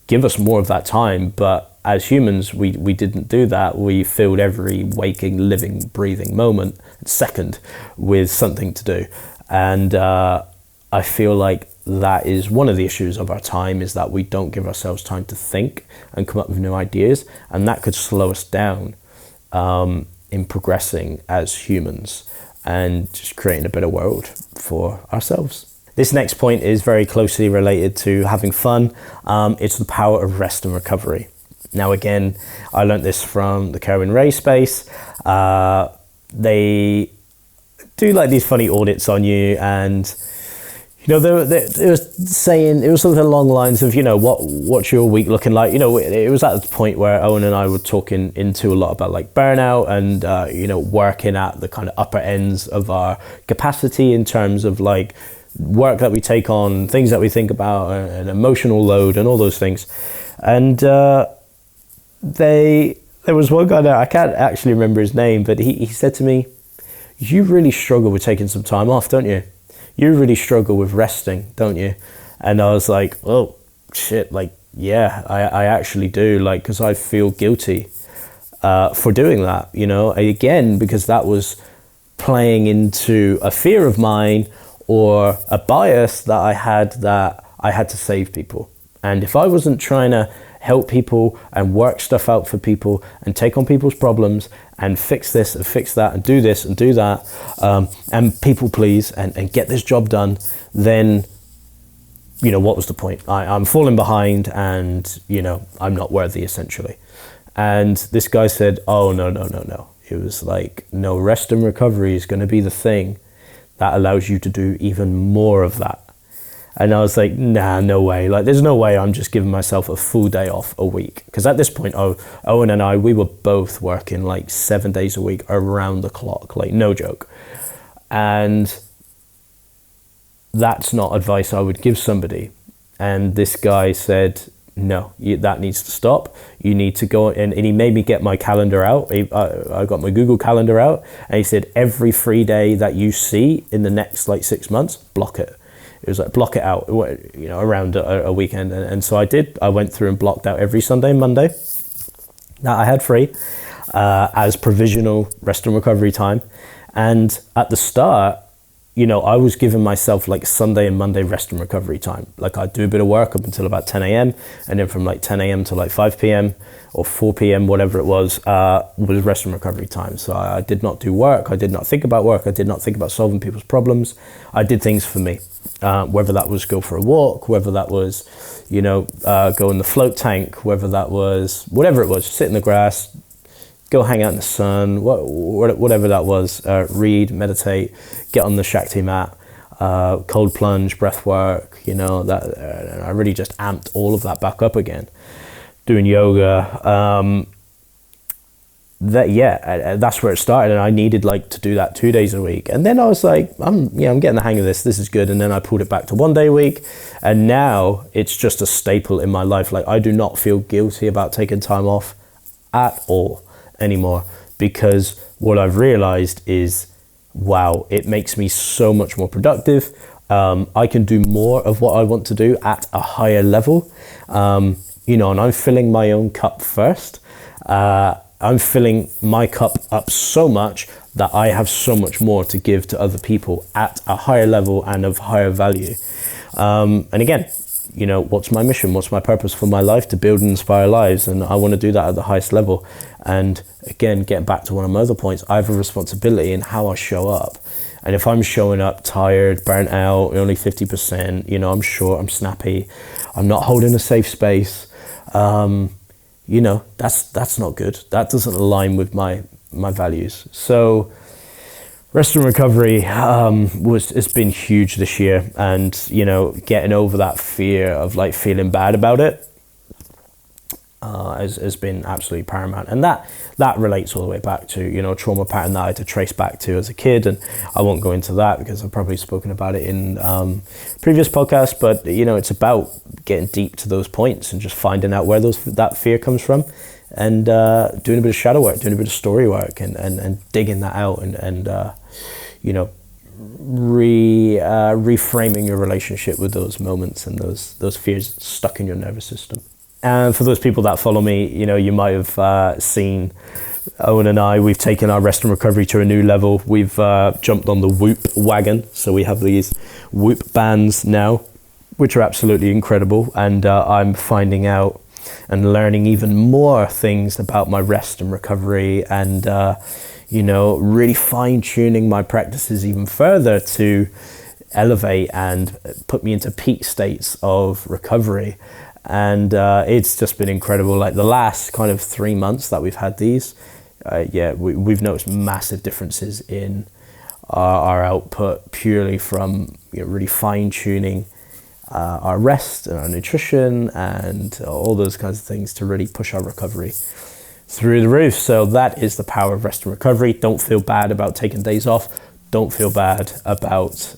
give us more of that time, but as humans, we didn't do that. We filled every waking, living, breathing moment, second, with something to do. And I feel like that is one of the issues of our time, is that we don't give ourselves time to think and come up with new ideas. And that could slow us down in progressing as humans and just creating a better world for ourselves. This next point is very closely related to having fun. It's the power of rest and recovery. Now, again, I learned this from the Kerwin Rae space. They do like these funny audits on you, and you know, it was something along the lines of, you know, what's your week looking like? You know, it was at the point where Owen and I were talking into a lot about like burnout and, you know, working at the kind of upper ends of our capacity in terms of like work that we take on, things that we think about, an emotional load and all those things. And there was one guy there, I can't actually remember his name, but he said to me, "You really struggle with taking some time off, don't you? You really struggle with resting, don't you?" And I was like, oh shit, like, yeah, I actually do, like, because I feel guilty for doing that, you know, again, because that was playing into a fear of mine or a bias that I had to save people. And if I wasn't trying to help people and work stuff out for people and take on people's problems and fix this and fix that and do this and do that, and people please and get this job done, then, you know, what was the point? I'm falling behind and, you know, I'm not worthy, essentially. And this guy said, oh, no. It was like, no, rest and recovery is going to be the thing that allows you to do even more of that. And I was like, nah, no way. Like, there's no way I'm just giving myself a full day off a week. Because at this point, Owen and I, we were both working like 7 days a week around the clock, like no joke. And that's not advice I would give somebody. And this guy said, no, that needs to stop. You need to go, and he made me get my calendar out. I got my Google Calendar out, and he said, every free day that you see in the next like 6 months, block it. It was like, block it out, you know, around a weekend. And so I did. I went through and blocked out every Sunday and Monday that I had free as provisional rest and recovery time. And at the start, you know, I was giving myself like Sunday and Monday rest and recovery time. Like, I'd do a bit of work up until about 10 a.m. And then from like 10 a.m. to like 5 p.m. or 4 p.m., whatever it was rest and recovery time. So I did not do work. I did not think about work. I did not think about solving people's problems. I did things for me. Whether that was go for a walk, whether that was, you know, go in the float tank, whether that was, whatever it was, sit in the grass, go hang out in the sun, whatever that was, read, meditate, get on the Shakti mat, cold plunge, breath work, you know, that I really just amped all of that back up again. Doing yoga, that's where it started, and I needed like to do that 2 days a week. And then I was like, I'm getting the hang of this. This is good. And then I pulled it back to 1 day a week, and now it's just a staple in my life. Like, I do not feel guilty about taking time off at all anymore, because what I've realized is, wow, it makes me so much more productive. I can do more of what I want to do at a higher level, you know, and I'm filling my own cup first. I'm filling my cup up so much that I have so much more to give to other people at a higher level and of higher value. And again, you know, what's my mission? What's my purpose for my life? To build and inspire lives. And I want to do that at the highest level. And again, getting back to one of my other points, I have a responsibility in how I show up. And if I'm showing up tired, burnt out, only 50%, you know, I'm short, I'm snappy, I'm not holding a safe space, you know, that's not good. That doesn't align with my values. So rest and recovery it's been huge this year, and you know, getting over that fear of like feeling bad about it has been absolutely paramount. And that relates all the way back to, you know, a trauma pattern that I had to trace back to as a kid. And I won't go into that because I've probably spoken about it in previous podcasts, but you know, it's about getting deep to those points and just finding out where that fear comes from, and doing a bit of shadow work, doing a bit of story work, and digging that out, and you know, reframing your relationship with those moments and those fears stuck in your nervous system. And for those people that follow me, you might have seen Owen and I, we've taken our rest and recovery to a new level. We've jumped on the Whoop wagon. So we have these Whoop bands now, which are absolutely incredible. And I'm finding out and learning even more things about my rest and recovery, and really fine-tuning my practices even further to elevate and put me into peak states of recovery. And it's just been incredible. Like the last kind of 3 months that we've had these, we've noticed massive differences in our output purely from really fine-tuning our rest and our nutrition and all those kinds of things to really push our recovery through the roof. So that is the power of rest and recovery. Don't feel bad about taking days off. Don't feel bad about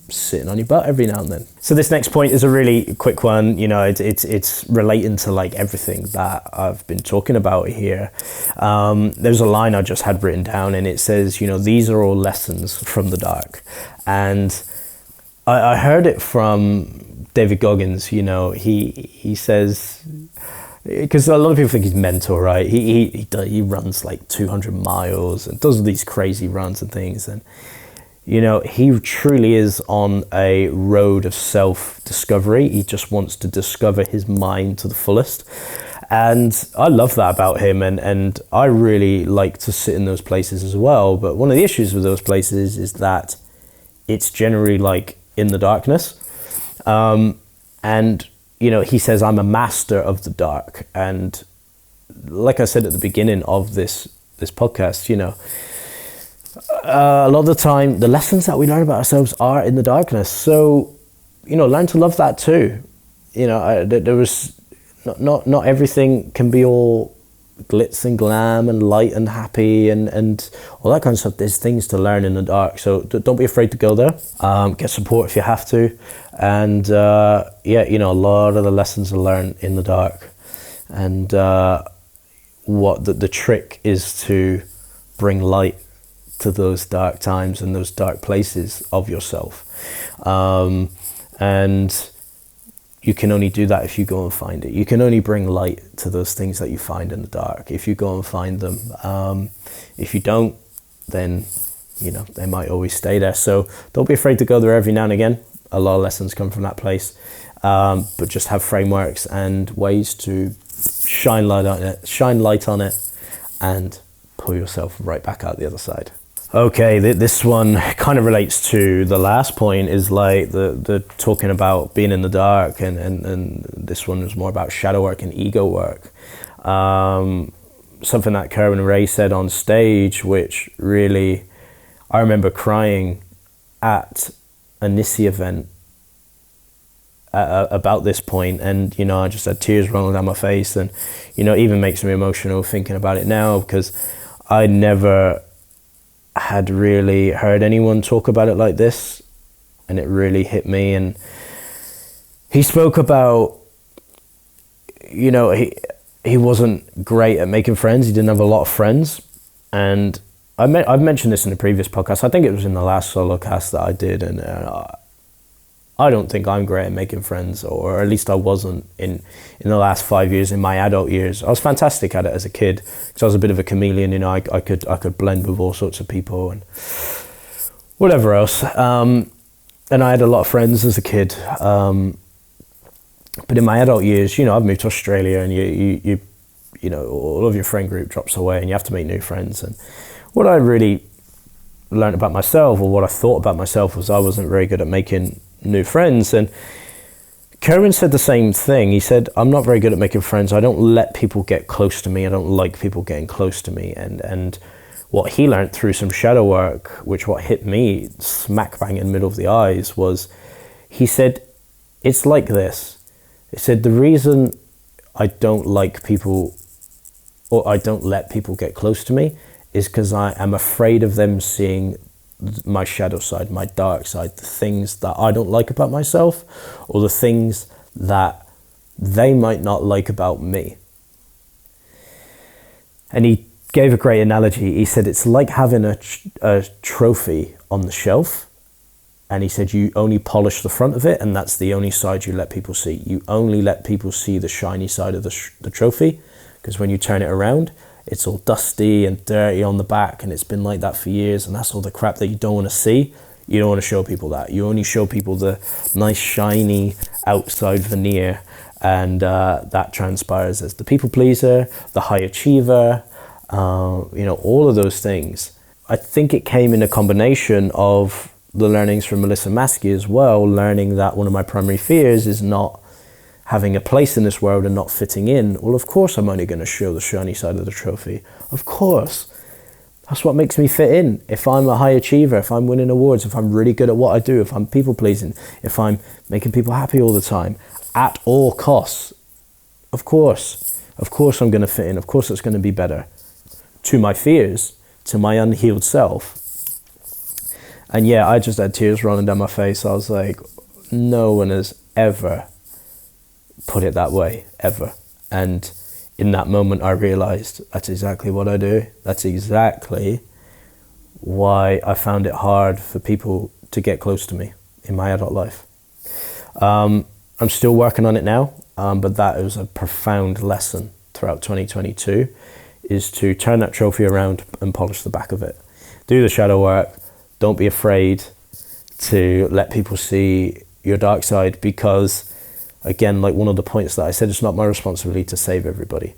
sitting on your butt every now and then. So this next point is a really quick one. It's relating to like everything that I've been talking about here. There's a line I just had written down, and it says, these are all lessons from the dark. And I heard it from David Goggins. He says, because a lot of people think he's mental, right? He runs like 200 miles and does these crazy runs and things, and he truly is on a road of self-discovery. He just wants to discover his mind to the fullest. And I love that about him. And I really like to sit in those places as well. But one of the issues with those places is that it's generally like in the darkness. He says, I'm a master of the dark. And like I said at the beginning of this podcast, a lot of the time, the lessons that we learn about ourselves are in the darkness. So, learn to love that too. There was not everything can be all glitz and glam and light and happy and all that kind of stuff. There's things to learn in the dark. So don't be afraid to go there. Get support if you have to. And a lot of the lessons are learned in the dark. And what the trick is to bring light to those dark times and those dark places of yourself. And you can only do that if you go and find it. You can only bring light to those things that you find in the dark if you go and find them. If you don't, then they might always stay there. So don't be afraid to go there every now and again. A lot of lessons come from that place. But just have frameworks and ways to shine light on it and pull yourself right back out the other side. Okay, this one kind of relates to the last point, is like the talking about being in the dark, and this one was more about shadow work and ego work. Something that Kerwin Ray said on stage, which really, I remember crying at a Nissi event about this point, and I just had tears rolling down my face, and it even makes me emotional thinking about it now, because I never had really heard anyone talk about it like this, and it really hit me. And he spoke about, he wasn't great at making friends. He didn't have a lot of friends, and I've mentioned this in a previous podcast. I think it was in the last solo cast that I did, and I don't think I'm great at making friends, or at least I wasn't in the last 5 years. In my adult years, I was fantastic at it as a kid, because I was a bit of a chameleon. I could blend with all sorts of people and whatever else. And I had a lot of friends as a kid. But in my adult years, I've moved to Australia, and you all of your friend group drops away, and you have to make new friends. And what I really learned about myself, or what I thought about myself, was I wasn't very good at making new friends. And Kerwin said the same thing. He said, I'm not very good at making friends. I don't let people get close to me. I don't like people getting close to me. And what he learned through some shadow work, which what hit me smack bang in the middle of the eyes, was he said, it's like this. He said, the reason I don't like people, or I don't let people get close to me, is because I am afraid of them seeing my shadow side, my dark side, the things that I don't like about myself, or the things that they might not like about me. And he gave a great analogy. He said, it's like having a trophy on the shelf, And he said, you only polish the front of it, and that's the only side you let people see. You only let people see the shiny side of the trophy, because when you turn it around, it's all dusty and dirty on the back, and it's been like that for years, and that's all the crap that you don't want to see. You don't want to show people that. You only show people the nice, shiny outside veneer, and that transpires as the people pleaser, the high achiever, all of those things. I think it came in a combination of the learnings from Melissa Maskey as well, learning that one of my primary fears is not having a place in this world and not fitting in. Well, of course I'm only going to show the shiny side of the trophy. Of course. That's what makes me fit in. If I'm a high achiever, if I'm winning awards, if I'm really good at what I do, if I'm people pleasing, if I'm making people happy all the time, at all costs, of course I'm going to fit in. Of course it's going to be better. To my fears, to my unhealed self. And yeah, I just had tears rolling down my face. I was like, no one has ever put it that way, ever. And in that moment, I realized that's exactly what I do. That's exactly why I found it hard for people to get close to me in my adult life. I'm still working on it now, but that was a profound lesson throughout 2022, is to turn that trophy around and polish the back of it. Do the shadow work. Don't be afraid to let people see your dark side, because, again, like one of the points that I said, it's not my responsibility to save everybody.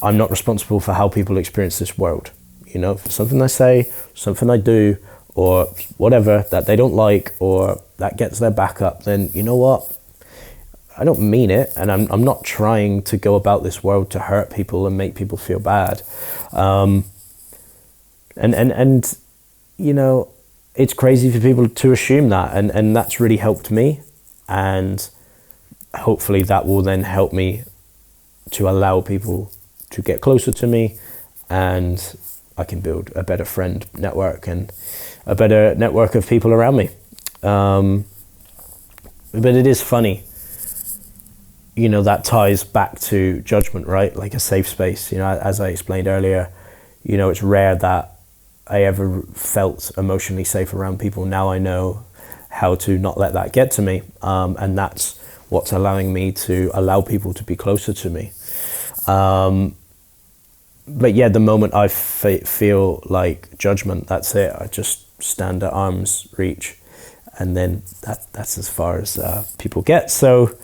I'm not responsible for how people experience this world. For something I say, something I do, or whatever that they don't like, or that gets their back up, then you know what? I don't mean it, and I'm not trying to go about this world to hurt people and make people feel bad. It's crazy for people to assume that, and that's really helped me, and hopefully that will then help me to allow people to get closer to me, and I can build a better friend network and a better network of people around me. But it is funny, that ties back to judgment, right? Like a safe space, as I explained earlier, it's rare that I ever felt emotionally safe around people. Now I know how to not let that get to me, and that's what's allowing me to allow people to be closer to me. But yeah, the moment I feel like judgment, that's it. I just stand at arm's reach, and then that's as far as people get. So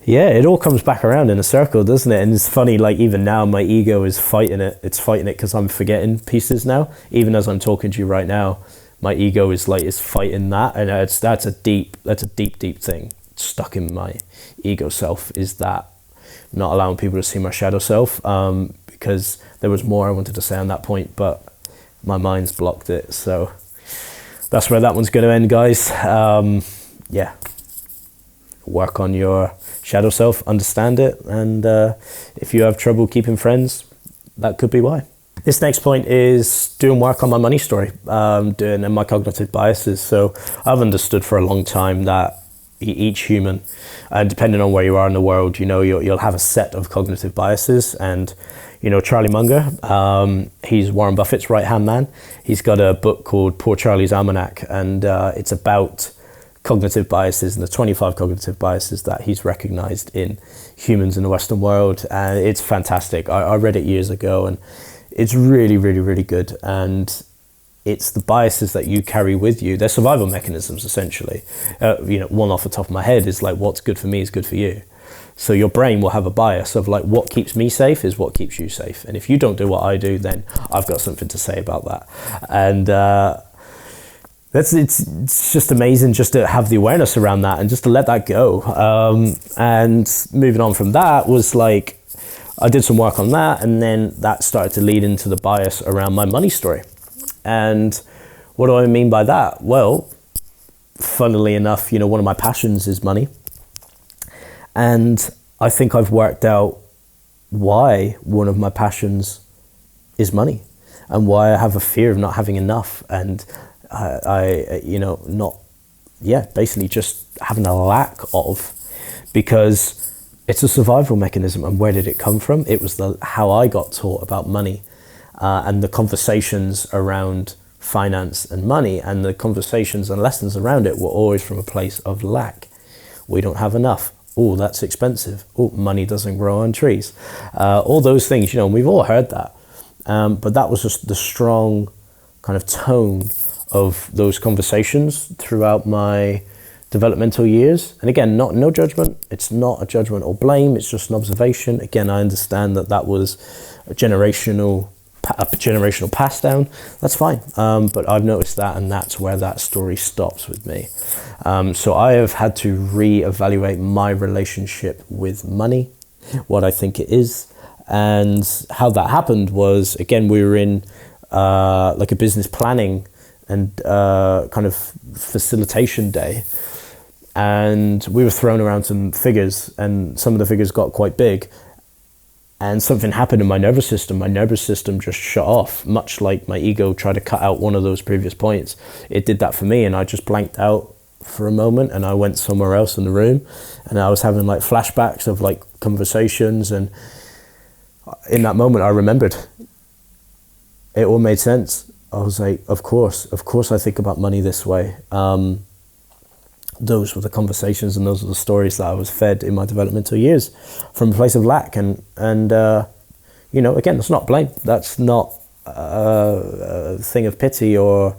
yeah, it all comes back around in a circle, doesn't it? And it's funny, like even now my ego is fighting it. It's fighting it because I'm forgetting pieces now. Even as I'm talking to you right now, my ego is fighting that, and that's a deep thing stuck in my ego self, is that not allowing people to see my shadow self, because there was more I wanted to say on that point, but my mind's blocked it. So that's where that one's going to end, guys. Yeah, work on your shadow self, understand it, and if you have trouble keeping friends, that could be why. This next point is doing work on my money story, doing my cognitive biases. So I've understood for a long time that each human, and depending on where you are in the world, you'll have a set of cognitive biases. And Charlie Munger, he's Warren Buffett's right-hand man. He's got a book called Poor Charlie's Almanac, and it's about cognitive biases and the 25 cognitive biases that he's recognized in humans in the Western world. And it's fantastic. I read it years ago, and it's really, really, really good. And it's the biases that you carry with you. They're survival mechanisms, essentially. One off the top of my head is like, what's good for me is good for you. So your brain will have a bias of like, what keeps me safe is what keeps you safe. And if you don't do what I do, then I've got something to say about that. And it's just amazing just to have the awareness around that and just to let that go. And moving on from that was like, I did some work on that, and then that started to lead into the bias around my money story. And what do I mean by that? Well, funnily enough, one of my passions is money. And I think I've worked out why one of my passions is money, and why I have a fear of not having enough. And basically just having a lack of, because it's a survival mechanism. And where did it come from? It was how I got taught about money, and the conversations around finance and money, and the conversations and lessons around it were always from a place of lack. We don't have enough. Oh, that's expensive. Oh, money doesn't grow on trees. All those things, you know, we've all heard that. But that was just the strong kind of tone of those conversations throughout my developmental years. And again, no judgment. It's not a judgment or blame. It's just an observation. Again, I understand that was a generational pass down. That's fine. But I've noticed that, and that's where that story stops with me. So I have had to reevaluate my relationship with money, what I think it is. And how that happened was, again, we were in like a business planning and kind of facilitation day. And we were throwing around some figures, and some of the figures got quite big. And something happened in my nervous system. My nervous system just shut off, much like my ego tried to cut out one of those previous points. It did that for me, and I just blanked out for a moment, and I went somewhere else in the room. And I was having like flashbacks of like conversations, and in that moment I remembered. It all made sense. I was like, of course I think about money this way. Those were the conversations, and those were the stories that I was fed in my developmental years from a place of lack. And you know, again, that's not blame. That's not a thing of pity or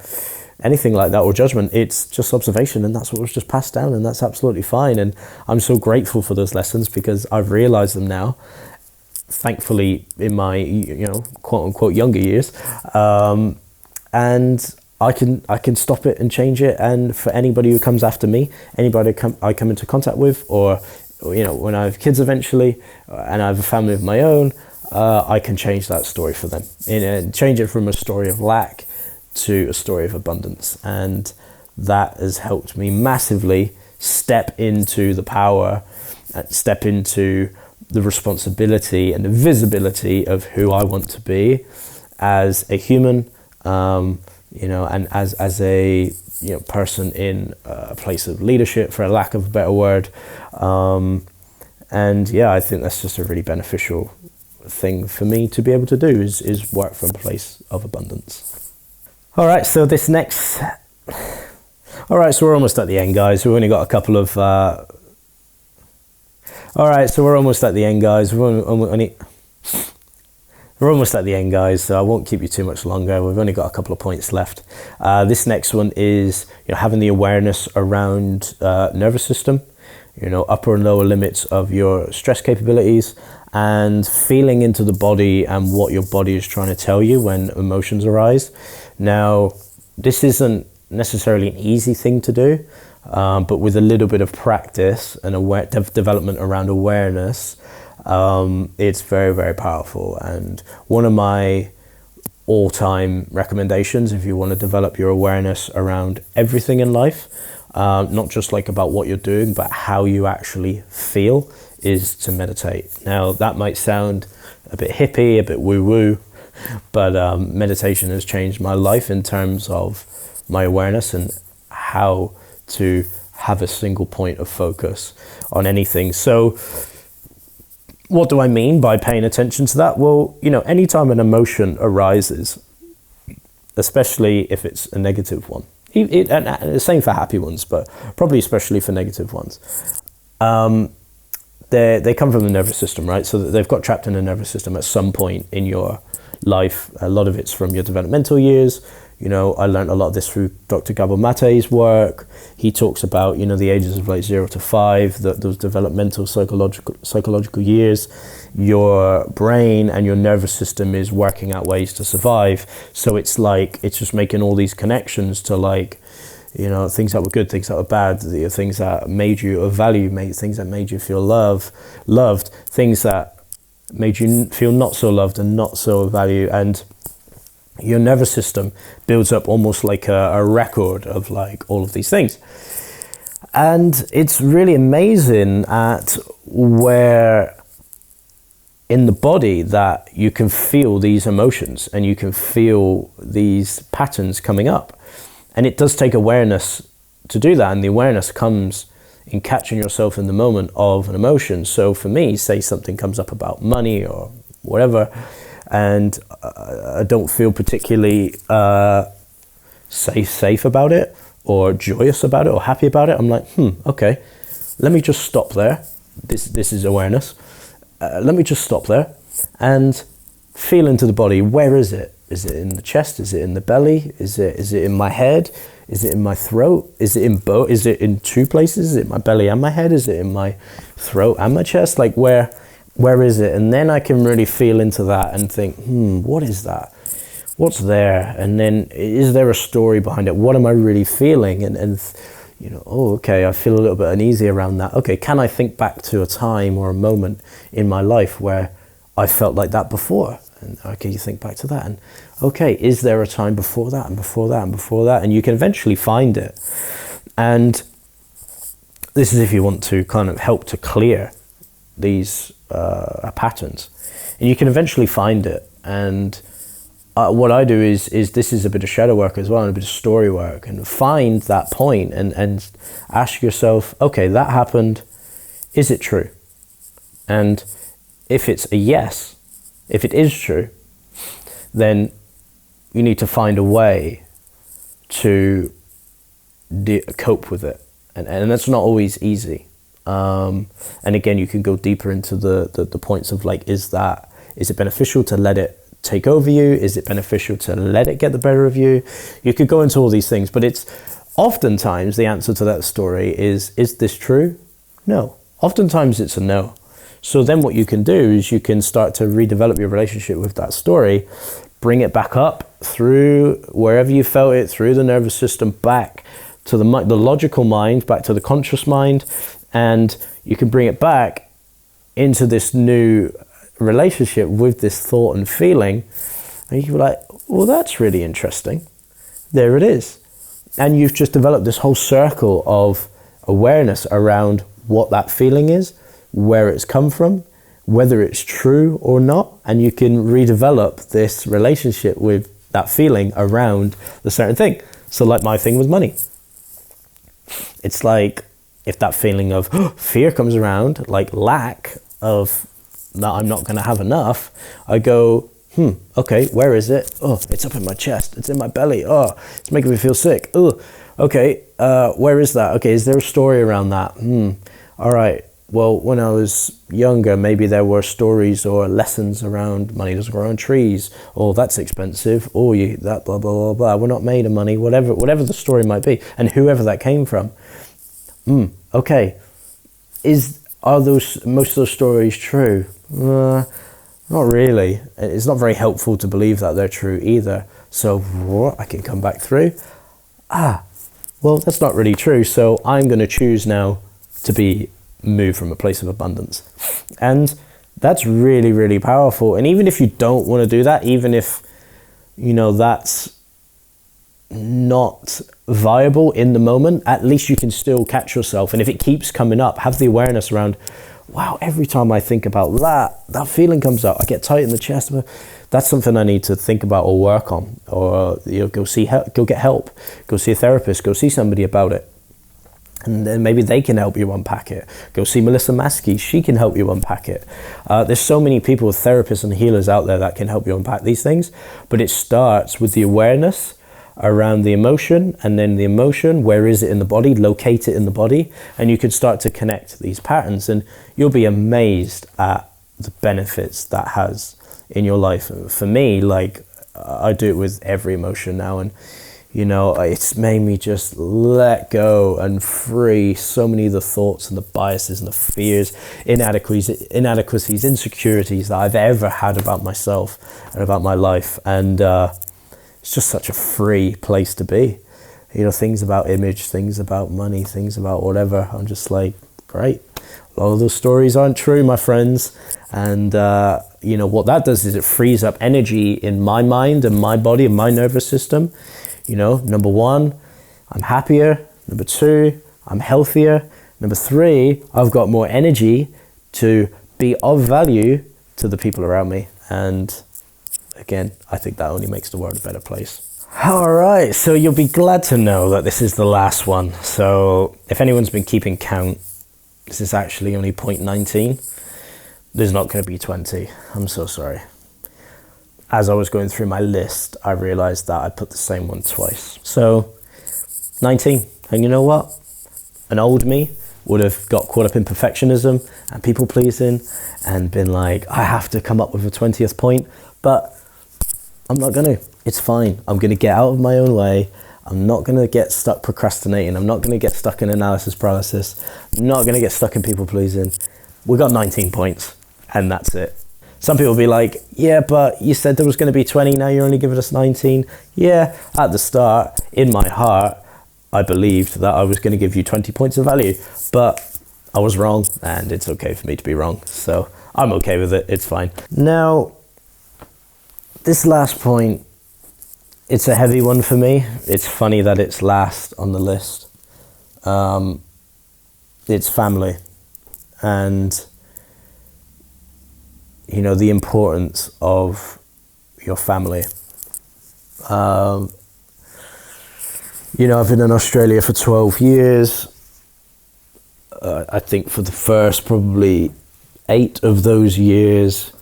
anything like that, or judgment. It's just observation, and that's what was just passed down, and that's absolutely fine. And I'm so grateful for those lessons because I've realized them now, thankfully, in my, you know, quote unquote younger years. And I can stop it and change it. And for anybody who comes after me, anybody I come into contact with, or you know, when I have kids eventually, and I have a family of my own, I can change that story for them, and change it from a story of lack to a story of abundance. And that has helped me massively step into the power, step into the responsibility and the visibility of who I want to be as a human, you know, and as a, you know, person in a place of leadership, for a lack of a better word. And yeah, I think that's just a really beneficial thing for me to be able to do, is work from a place of abundance. All right, so we're almost at the end, guys. We've only got a couple of we're almost at the end, guys. We're almost at the end, guys, so I won't keep you too much longer. We've only got a couple of points left. This next one is, you know, having the awareness around nervous system, you know, upper and lower limits of your stress capabilities, and feeling into the body and what your body is trying to tell you when emotions arise. Now, this isn't necessarily an easy thing to do, but with a little bit of practice and development around awareness, it's very, very powerful. And one of my all-time recommendations, if you want to develop your awareness around everything in life, not just like about what you're doing, but how you actually feel, is to meditate. Now, that might sound a bit hippie, a bit woo-woo, but meditation has changed my life in terms of my awareness and how to have a single point of focus on anything. So what do I mean by paying attention to that? Well, you know, anytime an emotion arises, especially if it's a negative one, and the same for happy ones, but probably especially for negative ones, they come from the nervous system, right? So they've got trapped in the nervous system at some point in your life. A lot of it's from your developmental years. You know, I learned a lot of this through Dr. Gabor Mate's work. He talks about, you know, the ages of like 0 to 5, those developmental psychological years. Your brain and your nervous system is working out ways to survive. So it's like, it's just making all these connections to, like, you know, things that were good, things that were bad, the things that made you of value, things that made you feel loved, things that made you feel not so loved and not so of value. And your nervous system builds up almost like a record of like all of these things. And it's really amazing at where in the body that you can feel these emotions and you can feel these patterns coming up. And it does take awareness to do that. And the awareness comes in catching yourself in the moment of an emotion. So for me, say something comes up about money or whatever, and I don't feel particularly safe about it, or joyous about it, or happy about it, I'm like, okay, let me just stop there. This is awareness. Let me just stop there and feel into the body. Where is it? Is it in the chest? Is it in the belly? Is it in my head? Is it in my throat? Is it in both? Is it in two places? Is it my belly and my head? Is it in my throat and my chest? Like where is it? And then I can really feel into that and think, what is that? What's there? And then is there a story behind it? What am I really feeling? And oh, okay, I feel a little bit uneasy around that. Okay, can I think back to a time or a moment in my life where I felt like that before? And okay, you think back to that, and okay, is there a time before that and before that and before that? And you can eventually find it. And this is if you want to kind of help to clear these patterns, and you can eventually find it. And what I do is this is a bit of shadow work as well, and a bit of story work, and find that point and ask yourself, okay, that happened, is it true? And if it's a yes, if it is true, then you need to find a way to cope with it. And that's not always easy. And again, you can go deeper into the points of like, is it beneficial to let it take over you? Is it beneficial to let it get the better of you? You could go into all these things, but it's oftentimes the answer to that story is this true? No. Oftentimes it's a no. So then what you can do is you can start to redevelop your relationship with that story, bring it back up through wherever you felt it, through the nervous system, back to the logical mind, back to the conscious mind, and you can bring it back into this new relationship with this thought and feeling, and you can be like, well, that's really interesting. There it is. And you've just developed this whole circle of awareness around what that feeling is, where it's come from, whether it's true or not, and you can redevelop this relationship with that feeling around the certain thing. So like my thing with money. It's like if that feeling of fear comes around, like lack of that I'm not going to have enough, I go, okay, where is it? Oh, it's up in my chest. It's in my belly. Oh, it's making me feel sick. Oh, okay, where is that? Okay, is there a story around that? All right. Well, when I was younger, maybe there were stories or lessons around money doesn't grow on trees, or that's expensive, or that blah, blah, blah, blah. We're not made of money, whatever the story might be, and whoever that came from. Okay. Are most of those stories true? Not really. It's not very helpful to believe that they're true either. So I can come back through. Well, that's not really true. So I'm going to choose now to move from a place of abundance. And that's really, really powerful. And even if you don't want to do that, even if, that's not viable in the moment, at least you can still catch yourself. And if it keeps coming up, have the awareness around, wow, every time I think about that feeling comes up, I get tight in the chest. That's something I need to think about or work on, or go get help, go see a therapist, go see somebody about it. And then maybe they can help you unpack it. Go see Melissa Maskey, she can help you unpack it. There's so many people, therapists and healers out there that can help you unpack these things, but it starts with the awareness around the emotion, and then the emotion, where is it in the body, locate it in the body, and you can start to connect these patterns, and you'll be amazed at the benefits that has in your life. For me, like, I do it with every emotion now, and it's made me just let go and free so many of the thoughts and the biases and the fears, inadequacies, insecurities that I've ever had about myself and about my life. And it's just such a free place to be. Things about image, things about money, things about whatever. I'm just like, great. A lot of those stories aren't true, my friends. And what that does is it frees up energy in my mind and my body and my nervous system. Number one, I'm happier. Number two, I'm healthier. Number three, I've got more energy to be of value to the people around me. And again, I think that only makes the world a better place. All right, so you'll be glad to know that this is the last one. So if anyone's been keeping count, this is actually only point 19. There's not going to be 20. I'm so sorry. as I was going through my list, I realized that I put the same one twice. So 19. And you know what? An old me would have got caught up in perfectionism and people pleasing and been like, I have to come up with a 20th point, but I'm not going to. It's fine. I'm going to get out of my own way. I'm not going to get stuck procrastinating. I'm not going to get stuck in analysis paralysis. I'm not going to get stuck in people pleasing. We got 19 points and that's it. Some people will be like, yeah, but you said there was going to be 20. Now you're only giving us 19. Yeah, at the start, in my heart, I believed that I was going to give you 20 points of value, but I was wrong, and it's okay for me to be wrong. So I'm okay with it. It's fine. Now, this last point, it's a heavy one for me. It's funny that it's last on the list. It's family, and you know, the importance of your family. You know, I've been in Australia for 12 years. I think for the first probably 8 of those years,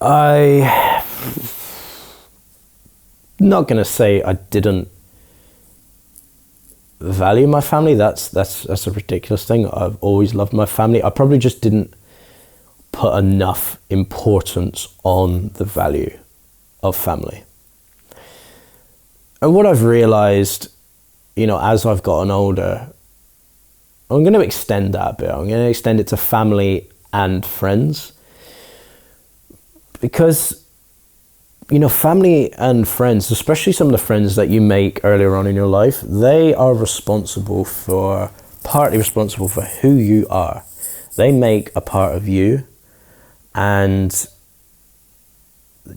I'm not going to say I didn't value my family. That's a ridiculous thing. I've always loved my family. I probably just didn't put enough importance on the value of family. And what I've realized, you know, as I've gotten older, I'm going to extend that a bit. I'm going to extend it to family and friends. Because, you know, family and friends, especially some of the friends that you make earlier on in your life, they are partly responsible for who you are. They make a part of you. And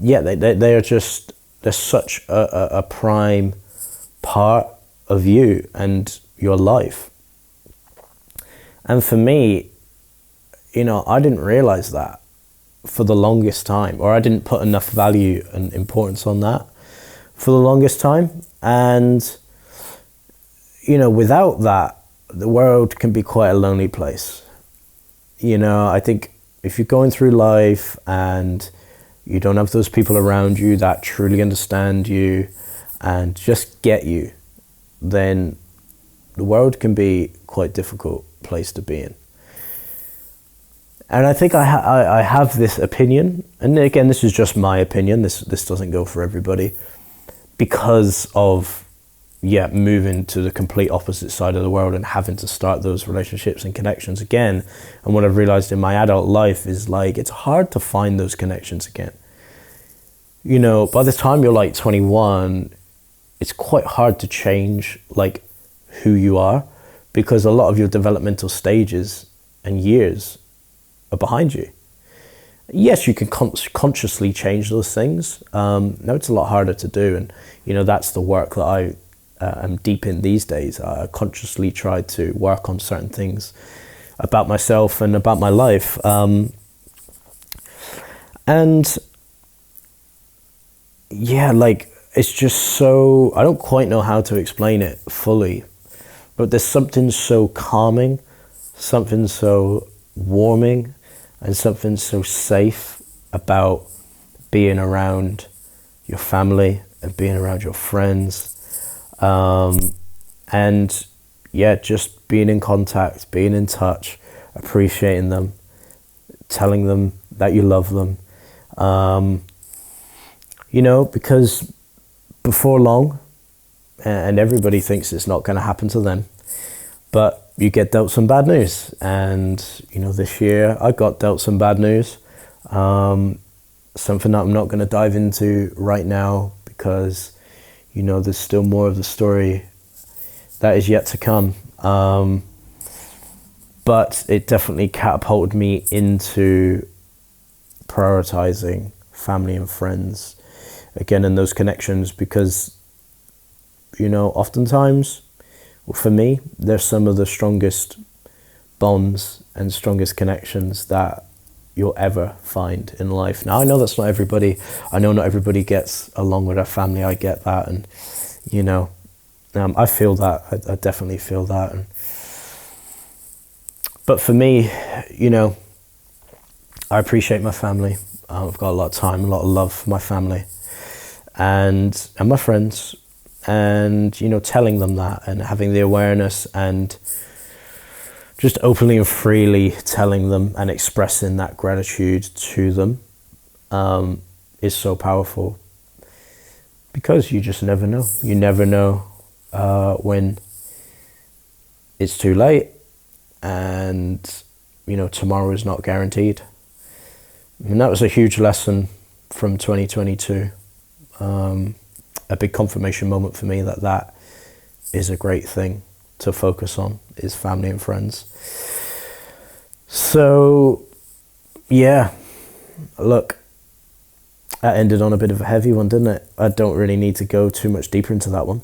yeah, they are just, they're such a prime part of you and your life. And for me, you know, I didn't realize that for the longest time, or I didn't put enough value and importance on that for the longest time. And, you know, without that, the world can be quite a lonely place. You know, I think if you're going through life and you don't have those people around you that truly understand you and just get you, then the world can be quite a difficult place to be in. And I think I have this opinion, and again, this is just my opinion, this doesn't go for everybody, because of, moving to the complete opposite side of the world and having to start those relationships and connections again. And what I've realized in my adult life is, like, it's hard to find those connections again. You know, by the time you're like 21, it's quite hard to change, like, who you are, because a lot of your developmental stages and years are behind you. Yes, you can consciously change those things. Now it's a lot harder to do, and you know, that's the work that I am deep in these days. I consciously try to work on certain things about myself and about my life, and yeah, like, it's just so, I don't quite know how to explain it fully, but there's something so calming, something so warming, and something so safe about being around your family and being around your friends. And yeah, just being in contact, being in touch, appreciating them, telling them that you love them. You know, because before long, and everybody thinks it's not going to happen to them, but you get dealt some bad news. And, you know, this year I got dealt some bad news. Something that I'm not going to dive into right now, because, you know, there's still more of the story that is yet to come. But it definitely catapulted me into prioritizing family and friends again, and those connections, because, you know, oftentimes, for me, they're some of the strongest bonds and strongest connections that you'll ever find in life. Now, I know that's not everybody. I know not everybody gets along with their family. I get that. And, you know, I feel that. I definitely feel that. But for me, you know, I appreciate my family. I've got a lot of time, a lot of love for my family and my friends, and telling them that and having the awareness and just openly and freely telling them and expressing that gratitude to them is so powerful, because you just never know. You never know when it's too late, and tomorrow is not guaranteed. And that was a huge lesson from 2022. A big confirmation moment for me that is a great thing to focus on, is family and friends. So yeah, look, that ended on a bit of a heavy one, didn't it? I don't really need to go too much deeper into that one.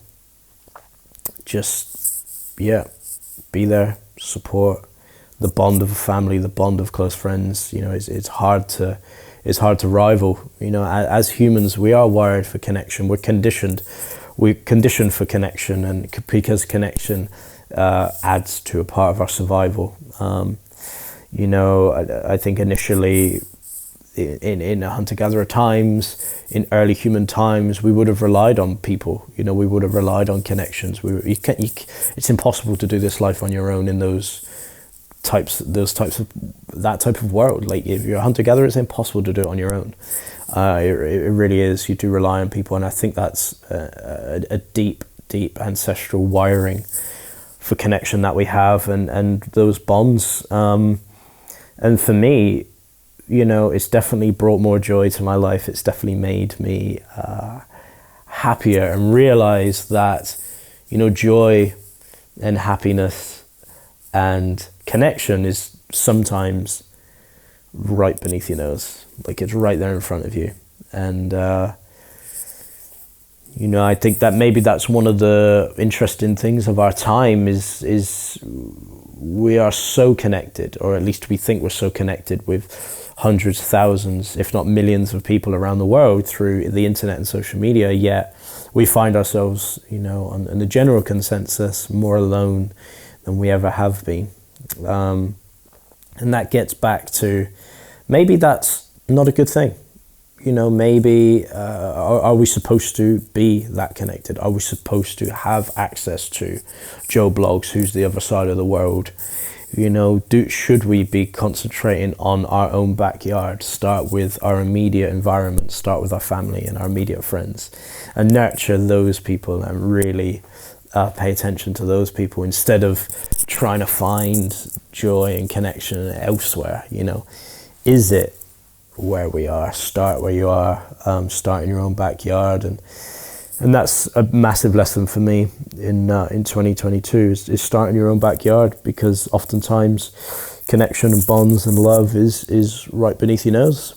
Just, be there, support the bond of a family, the bond of close friends. It's hard to rival. As humans, we are wired for connection. We're conditioned for connection, and because connection adds to a part of our survival. I think initially in hunter-gatherer times, in early human times, we would have relied on people. We would have relied on connections. It's impossible to do this life on your own in that type of world. Like, if you're a hunter-gatherer, it's impossible to do it on your own. It really is. You do rely on people, and I think that's a deep ancestral wiring for connection that we have, and those bonds. And for me, it's definitely brought more joy to my life. It's definitely made me happier, and realize that, joy and happiness and connection is sometimes right beneath your nose. Like, it's right there in front of you. And, I think that maybe that's one of the interesting things of our time is we are so connected, or at least we think we're so connected with hundreds, thousands, if not millions of people around the world through the internet and social media, yet we find ourselves, in the general consensus, more alone than we ever have been. And that gets back to, maybe that's not a good thing. Maybe are we supposed to be that connected? Are we supposed to have access to Joe Blogs, who's the other side of the world? Should we be concentrating on our own backyard? Start with our immediate environment, start with our family and our immediate friends, and nurture those people, and really pay attention to those people, instead of trying to find joy and connection elsewhere. Is it where we are? Start where you are. Start in your own backyard, and that's a massive lesson for me in 2022 is start in your own backyard, because oftentimes connection and bonds and love is right beneath your nose.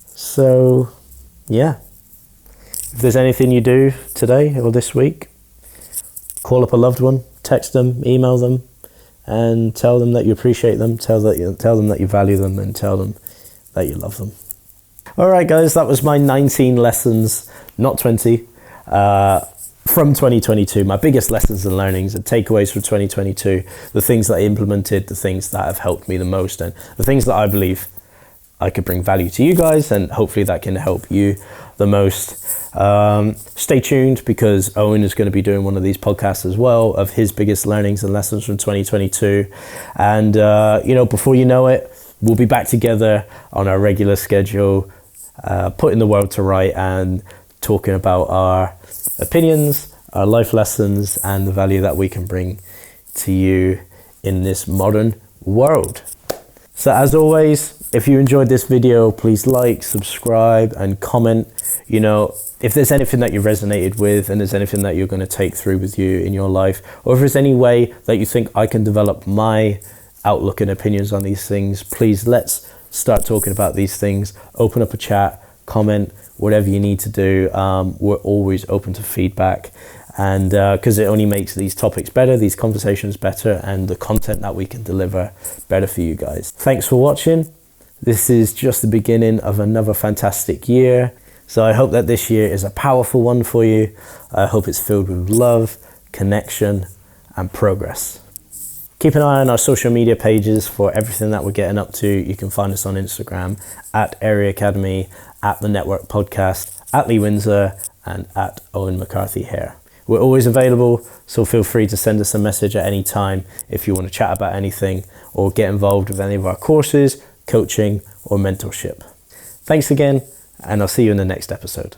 So yeah, if there's anything you do today or this week, call up a loved one, text them, email them, and tell them that you appreciate them, tell them that you value them, and tell them that you love them. All right, guys, that was my 19 lessons, not 20, from 2022. My biggest lessons and learnings and takeaways from 2022, the things that I implemented, the things that have helped me the most, and the things that I believe I could bring value to you guys, and hopefully that can help you the most. Stay tuned, because Owen is going to be doing one of these podcasts as well, of his biggest learnings and lessons from 2022. And, before you know it, we'll be back together on our regular schedule, putting the world to right and talking about our opinions, our life lessons, and the value that we can bring to you in this modern world. So as always, if you enjoyed this video, please like, subscribe, and comment. If there's anything that you resonated with, and there's anything that you're going to take through with you in your life, or if there's any way that you think I can develop my outlook and opinions on these things, please let's start talking about these things. Open up a chat, comment, whatever you need to do. We're always open to feedback, and because it only makes these topics better, these conversations better, and the content that we can deliver better for you guys. Thanks for watching. This is just the beginning of another fantastic year. So I hope that this year is a powerful one for you. I hope it's filled with love, connection, and progress. Keep an eye on our social media pages for everything that we're getting up to. You can find us on Instagram at Area Academy, at The Network Podcast, at Leigh Winsor, and at Owen McCarthy Hair. We're always available, so feel free to send us a message at any time if you want to chat about anything or get involved with any of our courses, coaching, or mentorship. Thanks again, and I'll see you in the next episode.